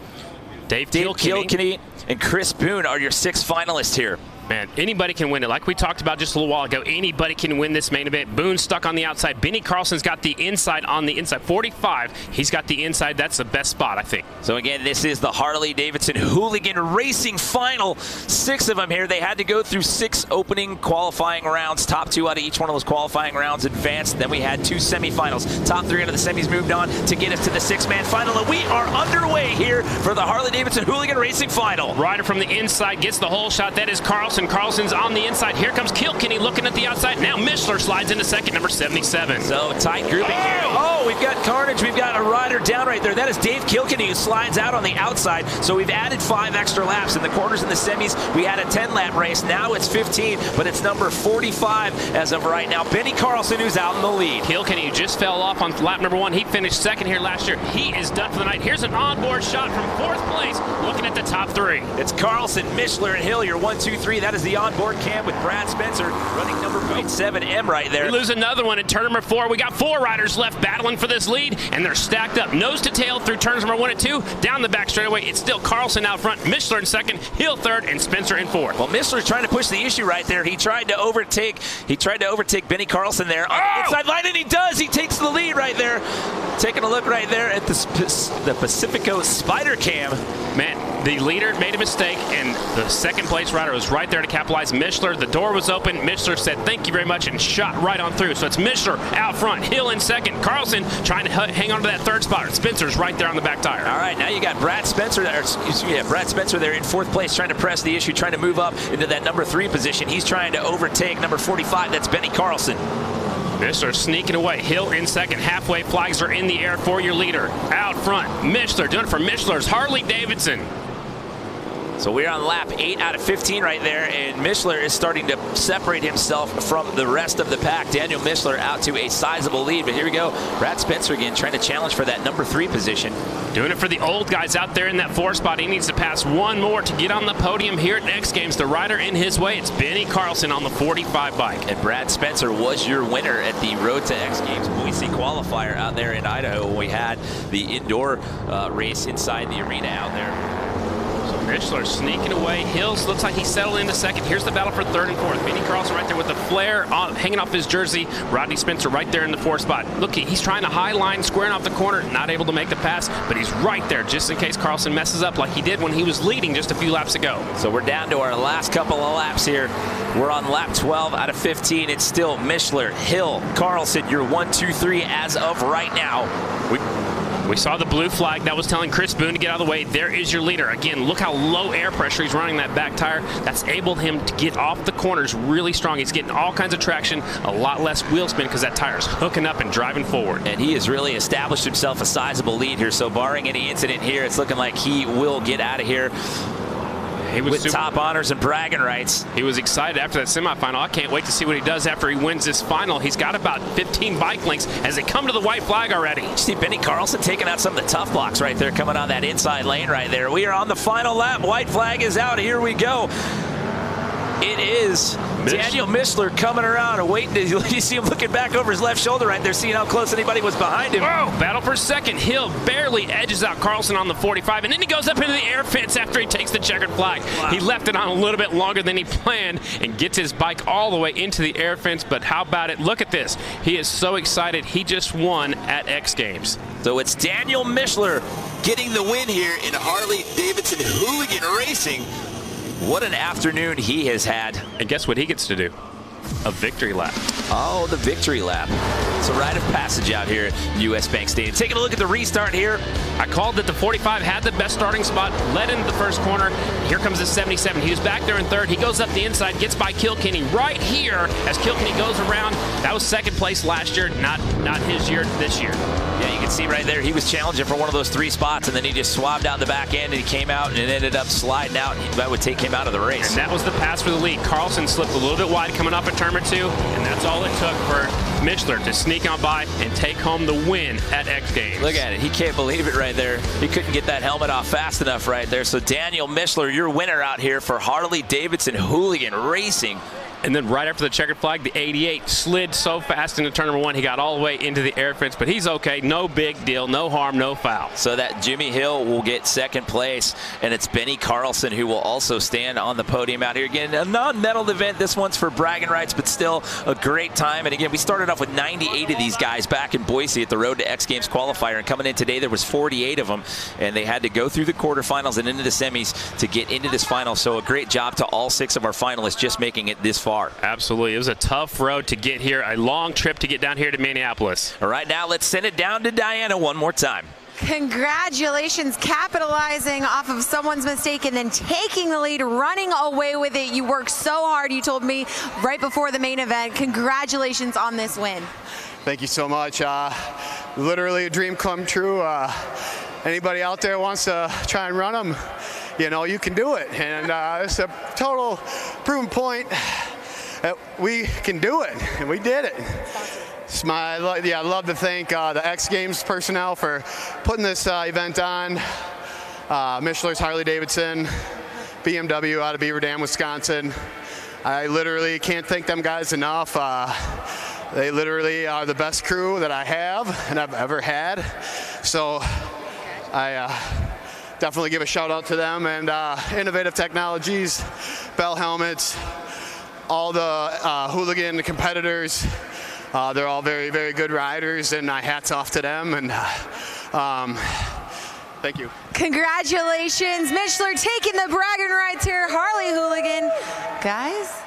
Dave Kilkenny, and Chris Boone are your 6 finalists here. Man, anybody can win it. Like we talked about just a little while ago, anybody can win this main event. Boone's stuck on the outside. Benny Carlson's got the inside on the inside. 45, he's got the inside. That's the best spot, I think. So again, this is the Harley-Davidson Hooligan Racing Final. 6 of them here. They had to go through 6 opening qualifying rounds. Top 2 out of each one of those qualifying rounds advanced. Then we had 2 semifinals. Top 3 out of the semis moved on to get us to the 6-man final. And we are underway here for the Harley-Davidson Hooligan Racing Final. Rider from the inside gets the hole shot. That is Carlson. Carlson's on the inside. Here comes Kilkenny looking at the outside. Now Mishler slides into second, number 77. So tight grouping here. Oh, we've got carnage. We've got a rider down right there. That is Dave Kilkenny, who slides out on the outside. So we've added 5 extra laps. In the quarters and the semis, we had a 10-lap race. Now it's 15, but it's number 45 as of right now. Benny Carlson, who's out in the lead. Kilkenny, who just fell off on lap number 1. He finished second here last year. He is done for the night. Here's an onboard shot from 4th place, looking at the top 3. It's Carlson, Mishler, and Hill, your 1, 2, 3. That is the onboard cam with Brad Spencer running number 7M right there. We lose another one in turn number 4. We got 4 riders left battling for this lead, and they're stacked up nose to tail through turns number 1 and 2. Down the back straightaway, it's still Carlson out front, Mishler in second, Hill third, and Spencer in 4th. Well, Mishler's trying to push the issue right there. He tried to overtake Benny Carlson there on the inside line, and he does. He takes the lead right there. Taking a look right there at the Pacifico Spider Cam. Man, the leader made a mistake, and the second place rider was right there to capitalize. Mishler, the door was open. Mishler said, thank you very much, and shot right on through. So it's Mishler out front, Hill in second, Carlson trying to hang on to that 3rd spot. Spencer's right there on the back tire. All right, now you got Brad Spencer there, Brad Spencer there in 4th place, trying to press the issue, trying to move up into that number 3 position. He's trying to overtake number 45. That's Benny Carlson. Mishler sneaking away. Hill in second. Halfway flags are in the air for your leader. Out front, Mishler doing it for Mishler's Harley-Davidson. So we're on lap 8 out of 15 right there, and Mishler is starting to separate himself from the rest of the pack. Daniel Mishler out to a sizable lead, but here we go. Brad Spencer again trying to challenge for that number 3 position. Doing it for the old guys out there in that 4 spot. He needs to pass 1 more to get on the podium here at X Games. The rider in his way, it's Benny Carlson on the 45 bike. And Brad Spencer was your winner at the Road to X Games Boise qualifier out there in Idaho. We had the indoor race inside the arena out there. Mishler sneaking away. Hills looks like he settled into second. Here's the battle for 3rd and 4th. Benny Carlson right there with the flare hanging off his jersey. Rodney Spencer right there in the 4th spot. Look, he's trying to high line, squaring off the corner, not able to make the pass, but he's right there just in case Carlson messes up like he did when he was leading just a few laps ago. So we're down to our last couple of laps here. We're on lap 12 out of 15. It's still Mishler, Hill, Carlson, your 1, 2, 3 as of right now. We saw the blue flag that was telling Chris Boone to get out of the way. There is your leader. Again, look how low air pressure he's running that back tire. That's enabled him to get off the corners really strong. He's getting all kinds of traction, a lot less wheel spin because that tire's hooking up and driving forward. And he has really established himself a sizable lead here. So barring any incident here, it's looking like he will get out of here with top honors and bragging rights. He was excited after that semifinal. I can't wait to see what he does after he wins this final. He's got about 15 bike lengths as they come to the white flag already. You see Benny Carlson taking out some of the tough blocks right there, coming on that inside lane right there. We are on the final lap. White flag is out. Here we go. It is Daniel Mishler coming around and waiting. You see him looking back over his left shoulder right there, seeing how close anybody was behind him. Whoa, battle for second. Hill barely edges out Carlson on the 45, and then he goes up into the air fence after he takes the checkered flag. Wow. He left it on a little bit longer than he planned and gets his bike all the way into the air fence, but how about it? Look at this. He is so excited. He just won at X Games. So it's Daniel Mishler getting the win here in Harley-Davidson Hooligan Racing. What an afternoon he has had. And guess what he gets to do? A victory lap. Oh, the victory lap. It's a rite of passage out here at US Bank Stadium. Taking a look at the restart here. I called that the 45 had the best starting spot, led into the first corner. Here comes the 77. He was back there in third. He goes up the inside, gets by Kilkenny right here as Kilkenny goes around. That was second place last year, not his year this year. Yeah, you can see right there, he was challenging for one of those 3 spots, and then he just swabbed out the back end, and he came out, and it ended up sliding out. That would take him out of the race. And that was the pass for the lead. Carlson slipped a little bit wide coming up at turn number 2, and that's all it took for Michler to sneak on by and take home the win at X Games. Look at it. He can't believe it right there. He couldn't get that helmet off fast enough right there. So Daniel Michler, your winner out here for Harley-Davidson Hooligan Racing. And then right after the checkered flag, the 88 slid so fast into turn number 1, he got all the way into the air fence, but he's okay. No big deal, no harm, no foul. So that Jimmy Hill will get second place, and it's Benny Carlson who will also stand on the podium out here. Again, a non-medal event. This one's for bragging rights, but still a great time. And again, we started off with 98 of these guys back in Boise at the Road to X Games qualifier, and coming in today, there was 48 of them, and they had to go through the quarterfinals and into the semis to get into this final. So a great job to all 6 of our finalists just making it this far. Absolutely. It was a tough road to get here, a long trip to get down here to Minneapolis. All right, now let's send it down to Diana one more time. Congratulations, capitalizing off of someone's mistake and then taking the lead, running away with it. You worked so hard, you told me right before the main event. Congratulations on this win. Thank you so much. Literally a dream come true. Anybody out there wants to try and run them, you know, you can do it. And it's a total proven point that we can do it, and we did it. I'd love to thank the X Games personnel for putting this event on. Michler's Harley-Davidson, BMW out of Beaver Dam, Wisconsin. I literally can't thank them guys enough. They literally are the best crew that I have and I've ever had. So I definitely give a shout out to them, and Innovative Technologies, Bell Helmets, all the hooligan competitors. They're all very, very good riders, and hats off to them. And thank you. Congratulations, Michler taking the bragging rights here, Harley Hooligan. Guys.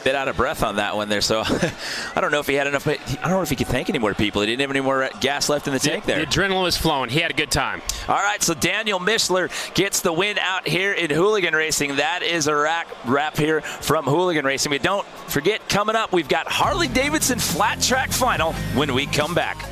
Bit out of breath on that one there, so I don't know if he had enough. I don't know if he could thank any more people. He didn't have any more gas left in the tank there. The adrenaline was flowing. He had a good time. All right, so Daniel Michler gets the win out here in Hooligan Racing. That is a wrap here from Hooligan Racing. But don't forget, coming up, we've got Harley-Davidson Flat Track Final when we come back.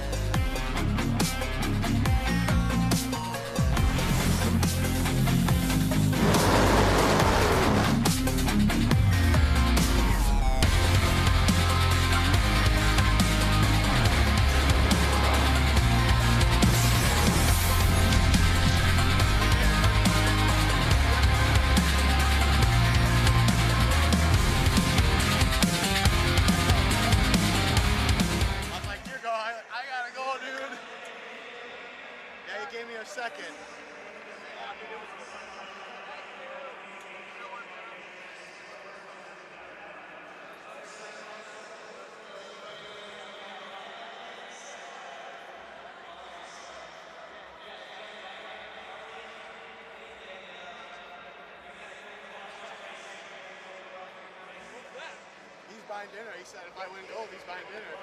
Second. He's buying dinner. He said if I win gold, he's buying dinner.